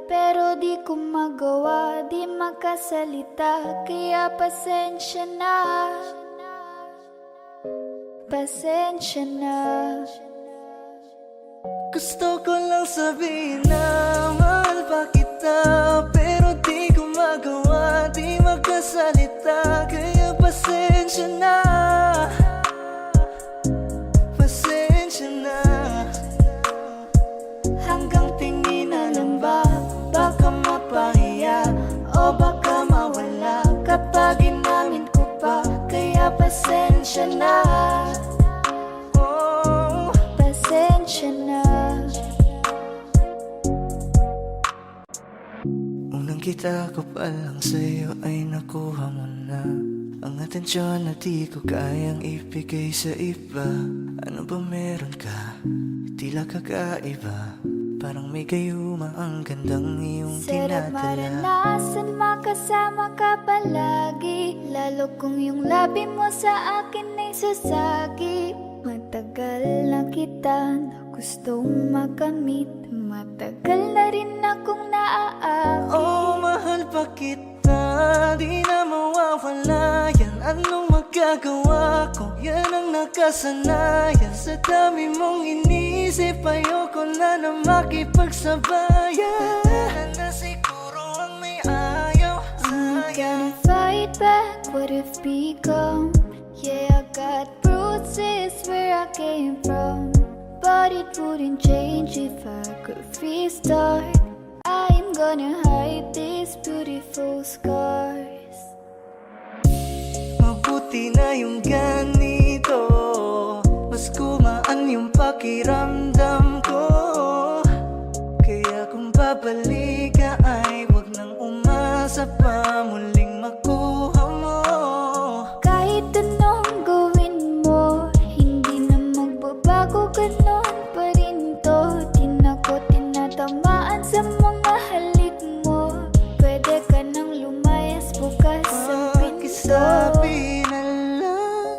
pero di ko magawa, di makasalita. Kaya pasensya na, pasensya na. Gusto ko lang sabihin na mahal pa kita, pero di ko magawa, di magkasalita. Kaya pasensya na, pasensya na. Hanggang tingin na lang ba, baka mapahiya o baka mawala kapag inamin ko pa. Kaya pasensya na, oh, Pasensya na. unang kita ko pa lang sa'yo ay nakuha mo na ang atensyon na di ko kayang ibigay sa iba. Ano ba meron ka? Tila kakaiba, parang may gayuma ang gandang iyong Sarap tinatala. maranasan, makasama ka palagi, lalo kung yung labi mo sa akin ay sasagi. Matagal na kita na gustong makamit, matagal na rin akong naaakit. Oh, mahal pa kita, di na mawawala yan. Anong magagawa ko? Yan ang nakasanayan. Sa dami mong inisip, ayoko na na makipagsabayan. Na siguro ang may ayaw I'm not sa'yo. gonna fight back what if become. Yeah, I got bruises where I came from, but it wouldn't change if I could restart. I'm gonna hide these beautiful scars. Mabuti na yung ganito, mas gumaan yung pakiramdam ko. Kaya kung babalik ka ay wag nang umasa pa muling makuha mo. Kahit anong gawin mo, hindi na magbabago, ganon pa rin to. Di na ko tinatamaan sa mga halik mo. Pwede ka nang lumayas, bukas ang pinto. Pakisabi na lang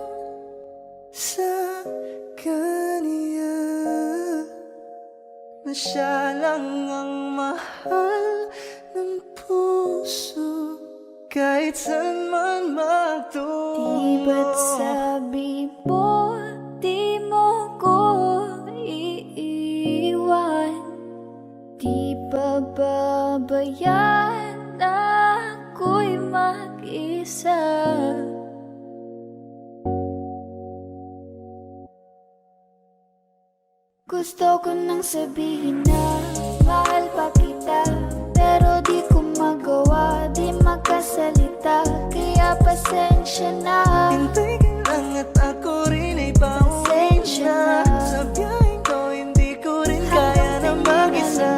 sa kanya na siya lang ang mahal ng puso, kahit saan man magtungo. Di ba't sabi mo, di mo ko iiwan? Di ba babayaan na ako'y mag-isa? Gusto ko nang sabihin na mahal pa kita, pero di ko magawa, di makasalita. Kaya pasensya na, Hintay ka lang at ako rin ay pauwi pasensya na. na. Sa biyaheng to hindi ko rin kaya na mag-isa.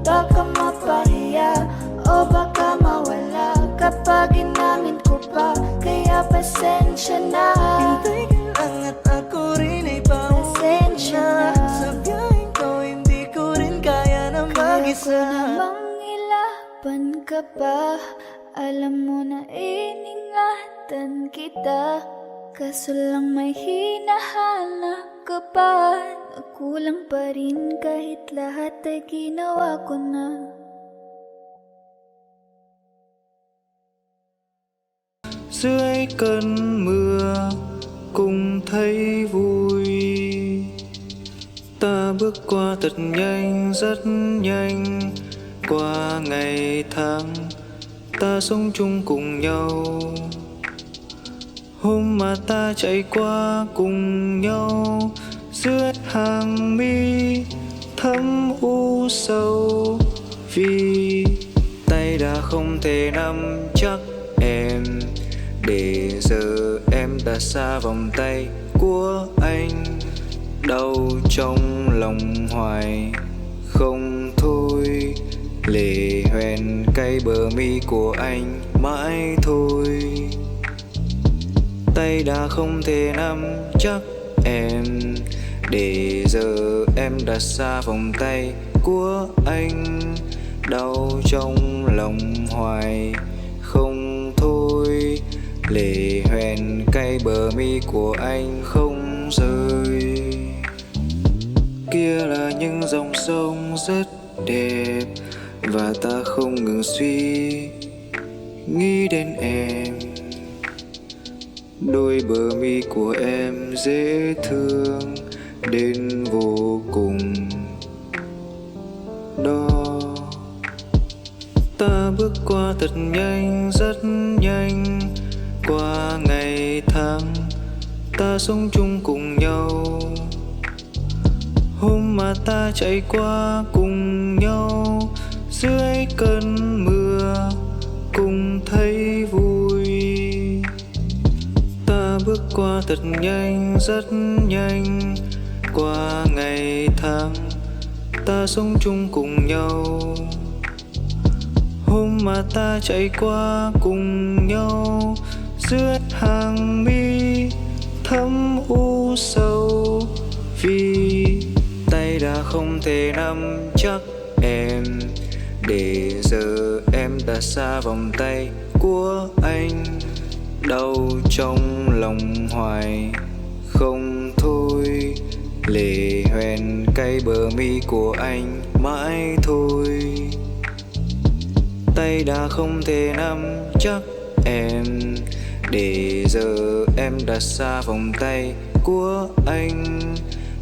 Baka mapahiya o baka mawala kapag inamin ko pa. Kaya pasensya pasensya na. Hintay ka lang at ako rin ay pauwi na. Sa biyaheng ko hindi ko rin kaya na mag-isa. Kaya ko namang ilaban ka pa. Alam mo na iningatan kita, kaso lang may hinahanap ka pa. Nagkulang pa rin kahit lahat ay ginawa ko na. Dưới cơn mưa cùng thấy vui, ta bước qua thật nhanh rất nhanh, qua ngày tháng ta sống chung cùng nhau. Hôm mà ta chạy qua cùng nhau, dưới hàng mi thấm u sầu, vì tay đã không thể nắm chắc em, để giờ em đã xa vòng tay của anh. Đau trong lòng hoài không thôi, lệ hoen cay bờ mi của anh mãi thôi. Tay đã không thể nắm chắc em, để giờ em đã xa vòng tay của anh. Đau trong lòng hoài không thôi, lệ hoen cay bờ mi của anh không rơi. Kia là những dòng sông rất đẹp, và ta không ngừng suy nghĩ đến em. Đôi bờ mi của em dễ thương đến vô cùng đó. Ta bước qua thật nhanh rất nhanh, qua ngày tháng ta sống chung cùng nhau. Hôm mà ta chạy qua cùng nhau, dưới cơn mưa cùng thấy vui. Ta bước qua thật nhanh rất nhanh, qua ngày tháng ta sống chung cùng nhau. Hôm mà ta chạy qua cùng nhau, dưới hàng mi thấm u sầu, vì tay đã không thể nắm chắc em, để giờ em đã xa vòng tay của anh. Đau trong lòng hoài không thôi, lệ hoen cay bờ mi của anh mãi thôi. Tay đã không thể nắm chắc em, để giờ em đã xa vòng tay của anh.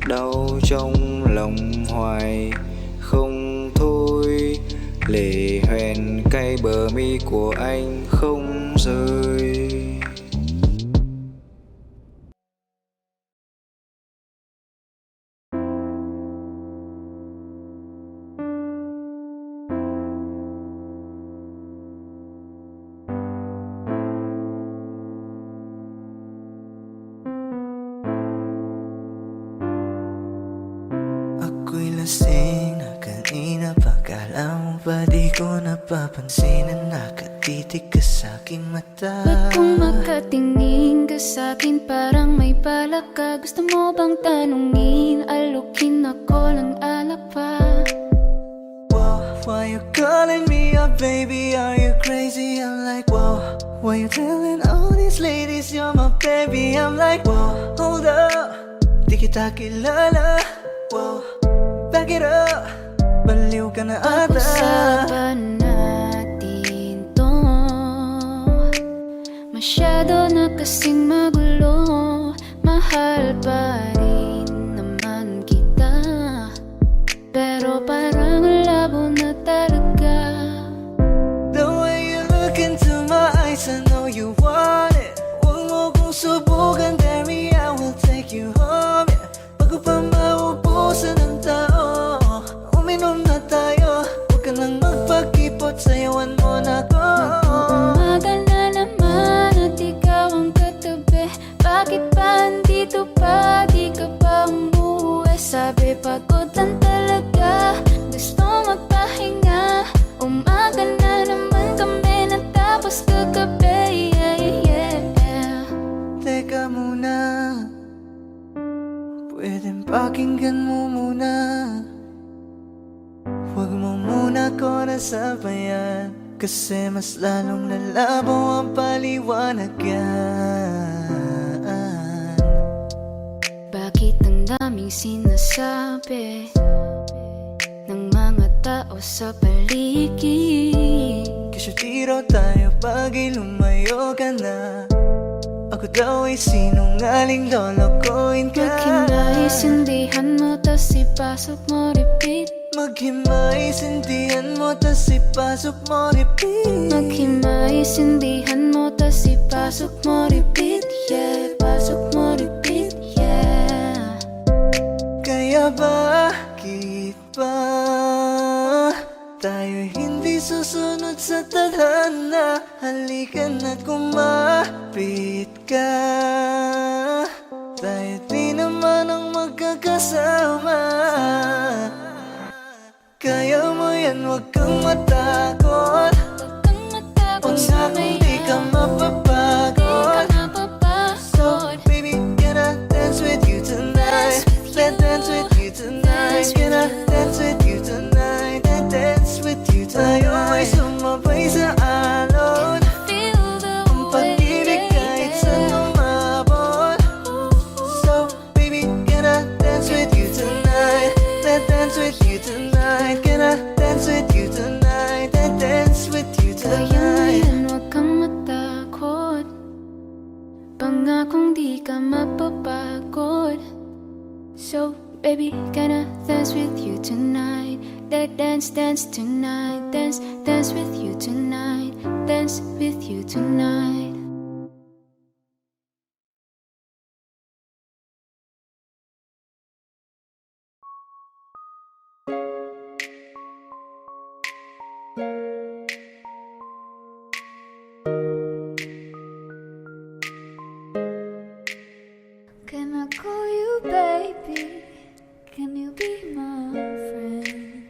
Đau trong lòng hoài không thôi, lệ hoen cay bờ mi của anh không rơi. Ako'y lasing na kanina pa, kala mo ba di ko napapansin na nakatitig ka sa aking mata? Ba't kung makatingin ka sa'kin parang may balak ka? Gusto mo bang tanungin, alukin ako ng alak pa? Whoa, why you calling me up, baby? Are you crazy? I'm like, whoa. Why you telling all these ladies you're my baby? I'm like, whoa, hold up, di kita kilala. Whoa, back it up, baliw ka na ata. Pag-usapan natin to, masyado na kasing magulo. Mahal pa rin naman kita, pero parang labo na talaga. The way you look into my eyes, I know you want it. Huwag mo kong subukan, dare me, I will take you home, yeah. Bago pa maubusan ng tao, uminom na tayo. Huwag ka nang magpakipot, sayawan mo na ko. Umaga na naman at ikaw ang katabi. Bakit ba andito pa? Di ka ba umuwi? Sabi pagod lang talaga, gusto magpahinga. Umaga na naman kami natapos kagabi, yeah, yeah. ka muna. Pwedeng pakinggan mo muna. Huwag mo muna ko nasabayan, kasi mas lalong lalabo ang paliwanagan. Bakit ang daming sinasabi ng mga tao sa paligid? Kasi di raw tayo pag'y lumayo ka na. Ako daw ay sinungaling, lolokohin ka. Maghinaisindihan mo, tas ipasok mo repeat. Maghimaisindihan mo, tas ipasok mo repeat. Maghinaisindihan mo, tas ipasok mo repeat. Yeah, pasok mo repeat, yeah. Kaya bakit ba tayo hindi susunod sa tadhana? Halika na't kumapit ka. Tayo di naman ang magkakasama. Kaya mo yan, huwag kang matakot. Huwag na kung di ka mapapagod. So baby, can I dance with you tonight? Let's dance with you tonight. Can I dance with you tonight? Let's dance with you tonight. Tayo ay sumabay sa alon. Ang pag-ibig kahit saan umabot. So baby, can I dance with you tonight? Let's dance with you tonight. Can I dance with you tonight? Let's dance with you Kaya mo tonight. yan, huwag kang matakot. Pangakong di ka mapapagod. So, baby, can I dance with you tonight? That dance, dance tonight. Dance, dance with you tonight. Dance with you tonight. Can I call you baby? Can you be my friend?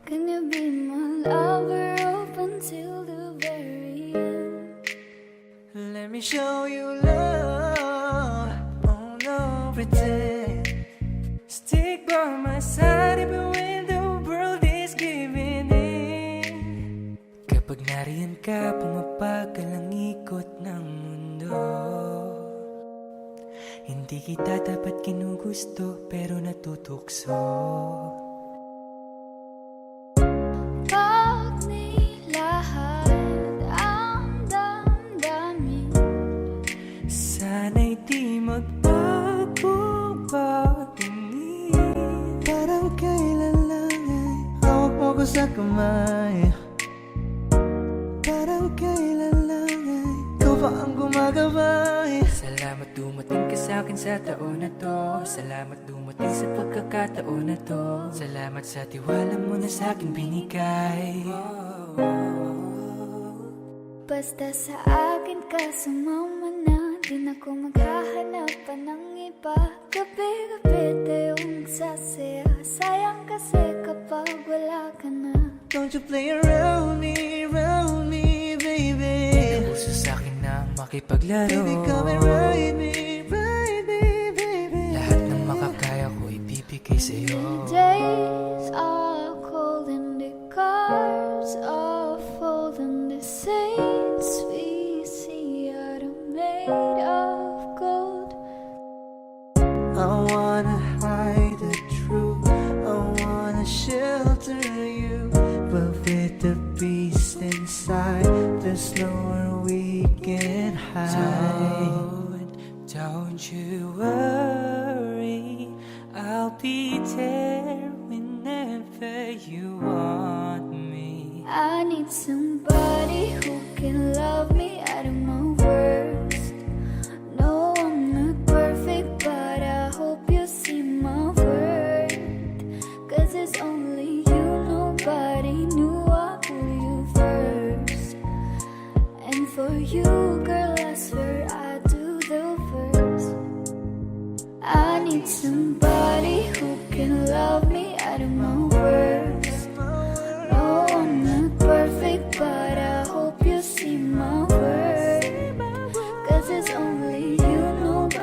Can you be my lover up until the very end? Let me show you love. Oh no, pretend. Stick by my side even when the world is giving in. Kapag nariyan ka, pumapagal ang ikot ng mundo. Hindi kita dapat kinugusto, pero natutukso. Pag nilahad ang damdamin, Sana'y di magbago patingin. Parang kailan lang ay hawak mo ko sa kamay. Parang kailan lang ay ikaw pa ang gumagabay. Salamat dumating ka sa akin sa taon na to. Salamat dumating sa pagkakataon na to. Salamat sa tiwala mo na sa akin binigay. basta sa akin ka sumama na. Di na ko maghahanap pa ng iba. Gabi-gabi tayong nagsasaya. Sayang kasi kapag wala ka na. Don't you play around me, baby. Puso sa'kin na makipaglaro. Baby, come and ride me, baby. Lahat ng makakaya ko ibibigay sa'yo. Days are cold and the cars are full and the saints we see are made of gold. I wanna hide the truth, I wanna shelter you, but with the beast inside, there's nowhere we can hide. Don't you worry, I'll be there whenever you want me. I need somebody who can love me out of my worst. No, I'm not perfect, but I hope you see my worth. 'Cause it's only you, nobody knew I put you first. And for you, girl, I swear I do the first. I need somebody who can love me out of my worst. No, I'm not perfect, but I hope you see my worth. 'Cause it's only you, nobody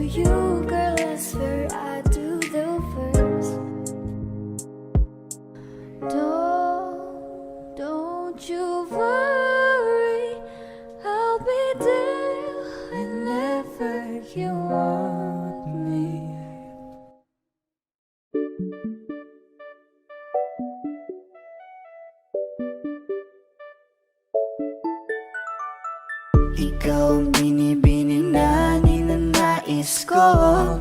you, girl, I swear I do the first. Don't you worry, I'll be there whenever you want me. Ikaw ang binibining na ninanais ko,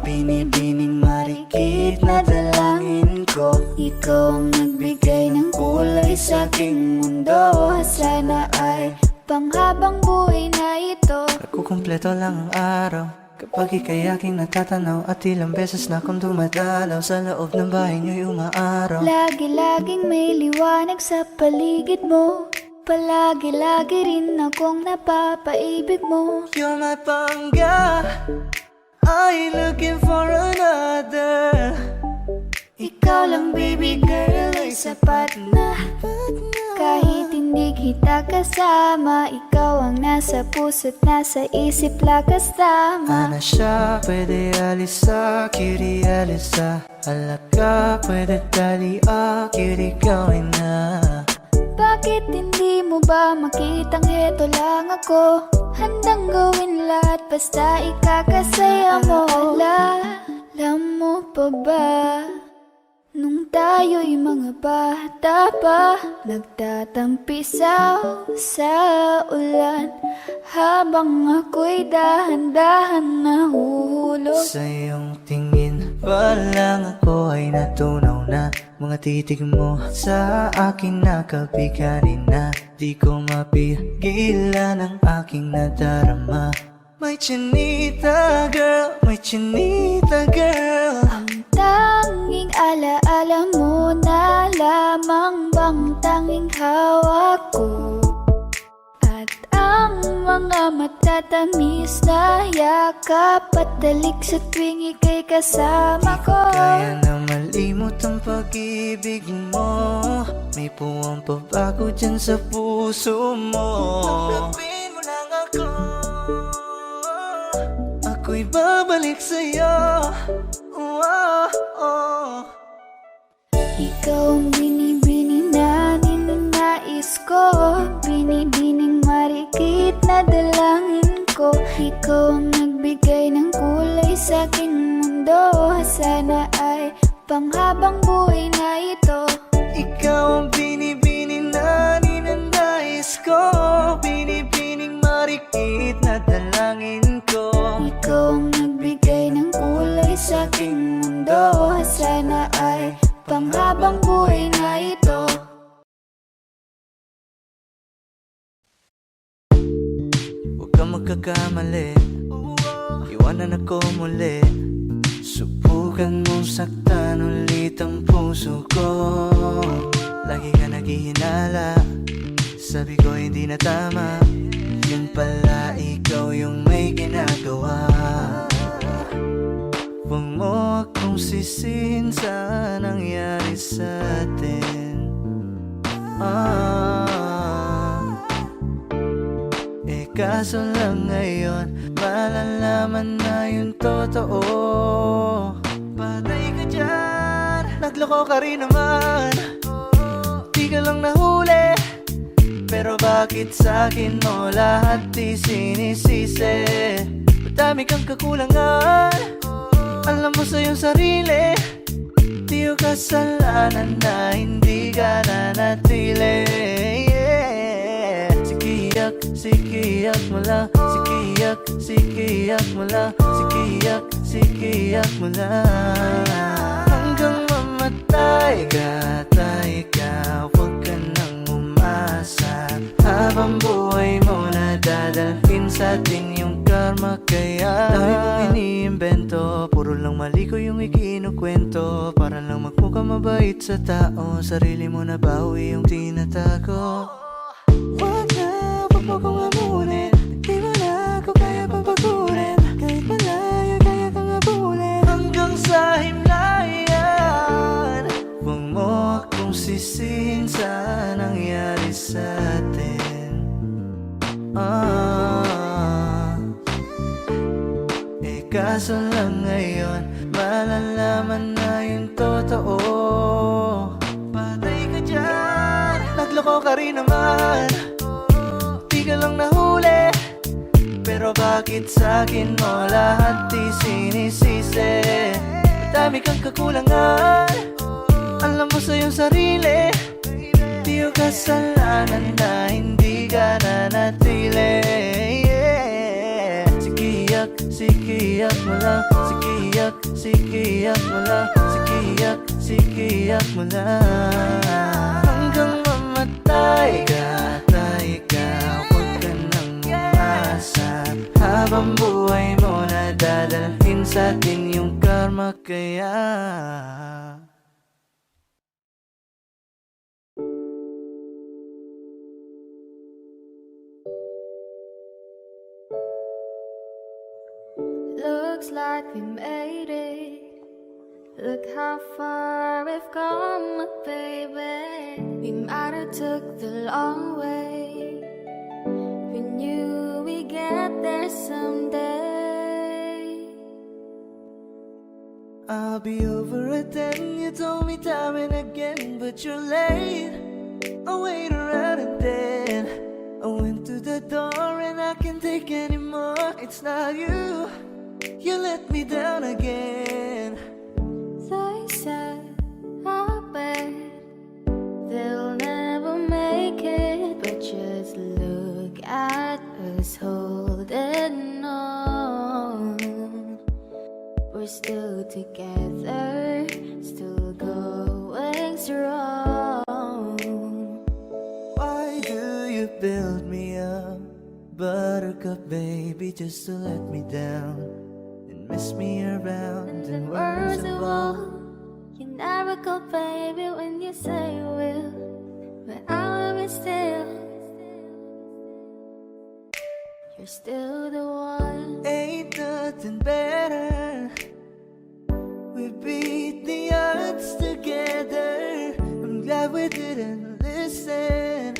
binibining marikit na dalangin ko. Ikaw ang nagbigay ng kulay sa aking mundo. Sana ay panghabang buhay na ito. Nagkukumpleto lang ang araw kapag ika'y aking natatanaw, at ilang beses na akong dumadalaw sa loob ng bahay niyo'y umaaraw. Lagi-laging may liwanag sa paligid mo. Palagi-lagi rin akong napapaibig mo. You're my pangga, I ain't looking for another. Ikaw lang baby girl ay sapat na. Kahit hindi kita kasama, ikaw ang nasa puso't nasa isip lakas tama. Ana siya, pwede alisa, cutie alisa. Halaka, pwede tali, cutie gawin na. Bakit hindi mo ba makitang heto lang ako? Handang gawin lahat basta ikakasaya mo. Alam mo pa ba? Nung tayo'y mga bata pa, nagtatampisaw sa ulan, habang ako'y dahan-dahan nahuhulog. Sa iyong tingin pa lang ako ay natunaw na. Mga titig mo sa akin nakabiganin na. Di ko mapigilan ang aking nadarama. May chinita girl, may chinita girl. Ang tanging alaala mo na lamang bang tanging hawak ko, at ang mga matatamis na yakap at dalik sa tuwing ika'y kasama ko. Kaya na malimot ang pag-ibig mo. May puwang pabago dyan sa puso mo. Tanggapin mo lang ako, ako'y babalik sa'yo. Ikaw ang binibining na ninanais ko, binibining marikit na dalangin ko. Ikaw ang nagbigay ng kulay sa aking mundo. Sana ay panghabang buhay na ito. Ikaw ang binibining na ninanais ko, binibining marikit na dalangin ko. Ikaw ang nagbigay ng kulay sa aking mundo. Sana ay panghabang buhay na ito. Huwag kang magkakamali, iwanan ako muli. Subukan mong saktan ulit ang puso ko. Lagi ka naghihinala, sabi ko hindi na tama. Yun pala ikaw yung may ginagawa. Huwag mo akong sisihin sa nangyari sa atin. Kaso lang ngayon malalaman na yung totoo. Patay ka dyan, nagloko ka rin naman. Di ka lang nahuli, pero bakit sa'kin mo lahat isinisisi? Madami kang kakulangan, alam mo sa iyong sarili. Di ko kasalanan na hindi ka nanatili. Sikiyak mo lang, sikiyak mo lang, sikiyak mo lang. Hanggang mamatay ka, huwag ka nang umasa. Habang buhay mo na dadalhin sa atin yung karma. Kaya dami mong iniimbento, puro lang mali ko yung ikinukwento. Para lang magmukha mabait sa tao, sarili mo na bawi yung tinatago. Huwag mo kong amunin, di mo na ako kaya papagurin. Kahit malayo kaya kang abulin, hanggang sa himlayan. Huwag mo akong sisihin sa nangyari sa atin. Kaso lang ngayon malalaman na yung totoo. Patay ka dyan, nagloko ka rin naman. Di ka lang nahuli, pero bakit sa'kin mo lahat di sinisisi? Madami kang kakulangan, alam mo sa iyong sarili. Di yung kasalanan na hindi ka nanatili. Sikiyak mo lang, sikiyak mo lang, sikiyak mo lang. Hanggang mamatay ka, huwag ka nang umasa. Habang buhay mo nadadalhin sa atin yung karma kaya. Looks like we made it. Look how far we've come, baby. We might have took the long way. We knew we'd get there someday. I'll be over at 10, you told me time and again, but you're late. I wait around and then I went to the door and I can't take anymore. It's not you, you let me down again. They said, I bet they'll never make it, but just look at us holding on. We're still together, still going strong. Why do you build me up, buttercup baby, just to let me down and mess me around? And then worst of all, you never go, baby, when you say you will, but I will be still. You're still the one. Ain't nothing better. We beat the odds together. I'm glad we didn't listen.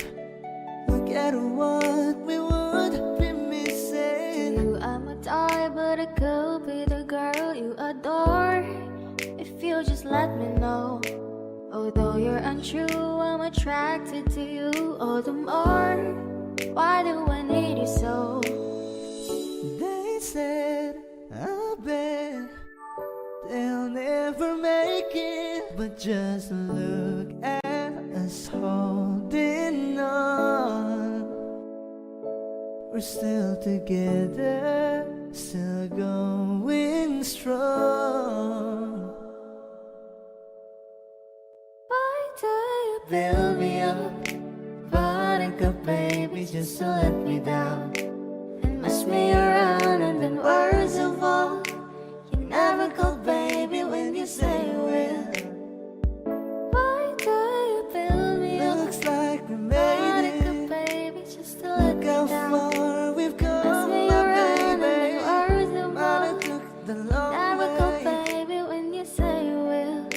Look at what we would be missing. You, I'm a die, but I could be the girl you adore if you just let me know. Although you're untrue, I'm attracted to you all the more. Why do I need you so? They said, I bet they'll never make it, but just look at us holding on. We're still together, still going strong. Why do you Build me up, buttercup baby, just to let me down and mess me around? And then worst of all, you never go, baby, when you say you will. Why do you build me up? Looks like we made Buttercup, it. baby, just to let Look me how down. far we've Mess come, me my around, and then baby. worst of Might all, have took the long never go, way. baby, when you say you will.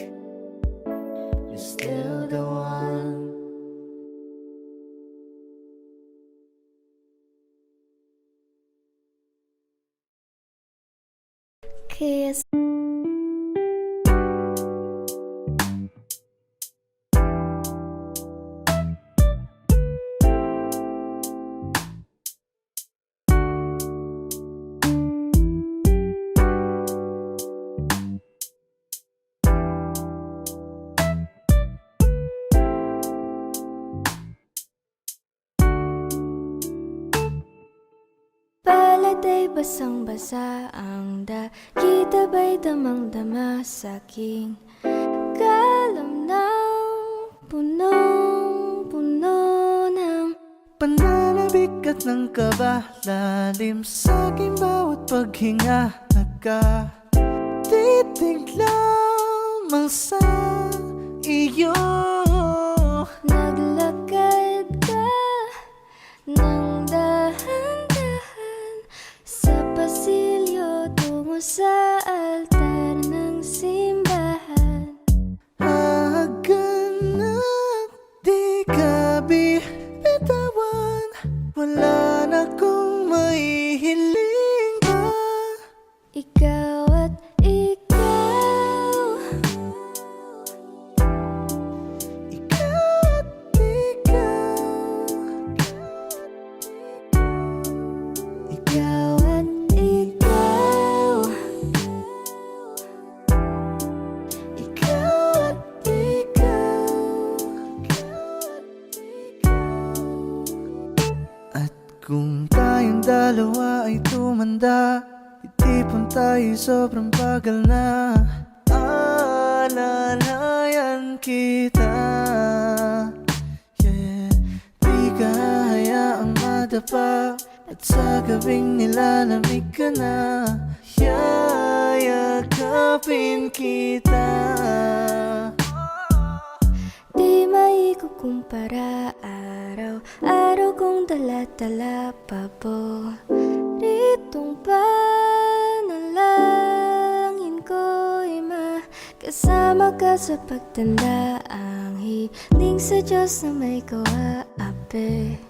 You're still the one. Kiss. Paladay basang-basa ang kita ba'y damang-dama sa'king kalam ng punong-puno ng Pananabik at ng kaba, lalim sa'king bawat paghinga. Nakatitig lamang sa iyo. naglakad ka ng dahan-dahan sa pasilyo tungo sa altar ng simbahan. Haganap, di ka bitawan. Wala na kong maihiling pa. ikaw at ikaw. Ikaw at ikaw. Ikaw at ikaw. Ikaw at ikaw. At kung tayong dalawa ay tumanda, itipon tayo sobrang bagal na. Alalayan kita, yeah. Di ka hayaang madapa, at sa gabing nilalamig ka na. Yayakapin kita. Di maikukumpara, araw-araw kong dala-dala paboritong panalangin ko'y makasama ka sa pagtanda. Ang hiling sa Diyos na may kawaapi.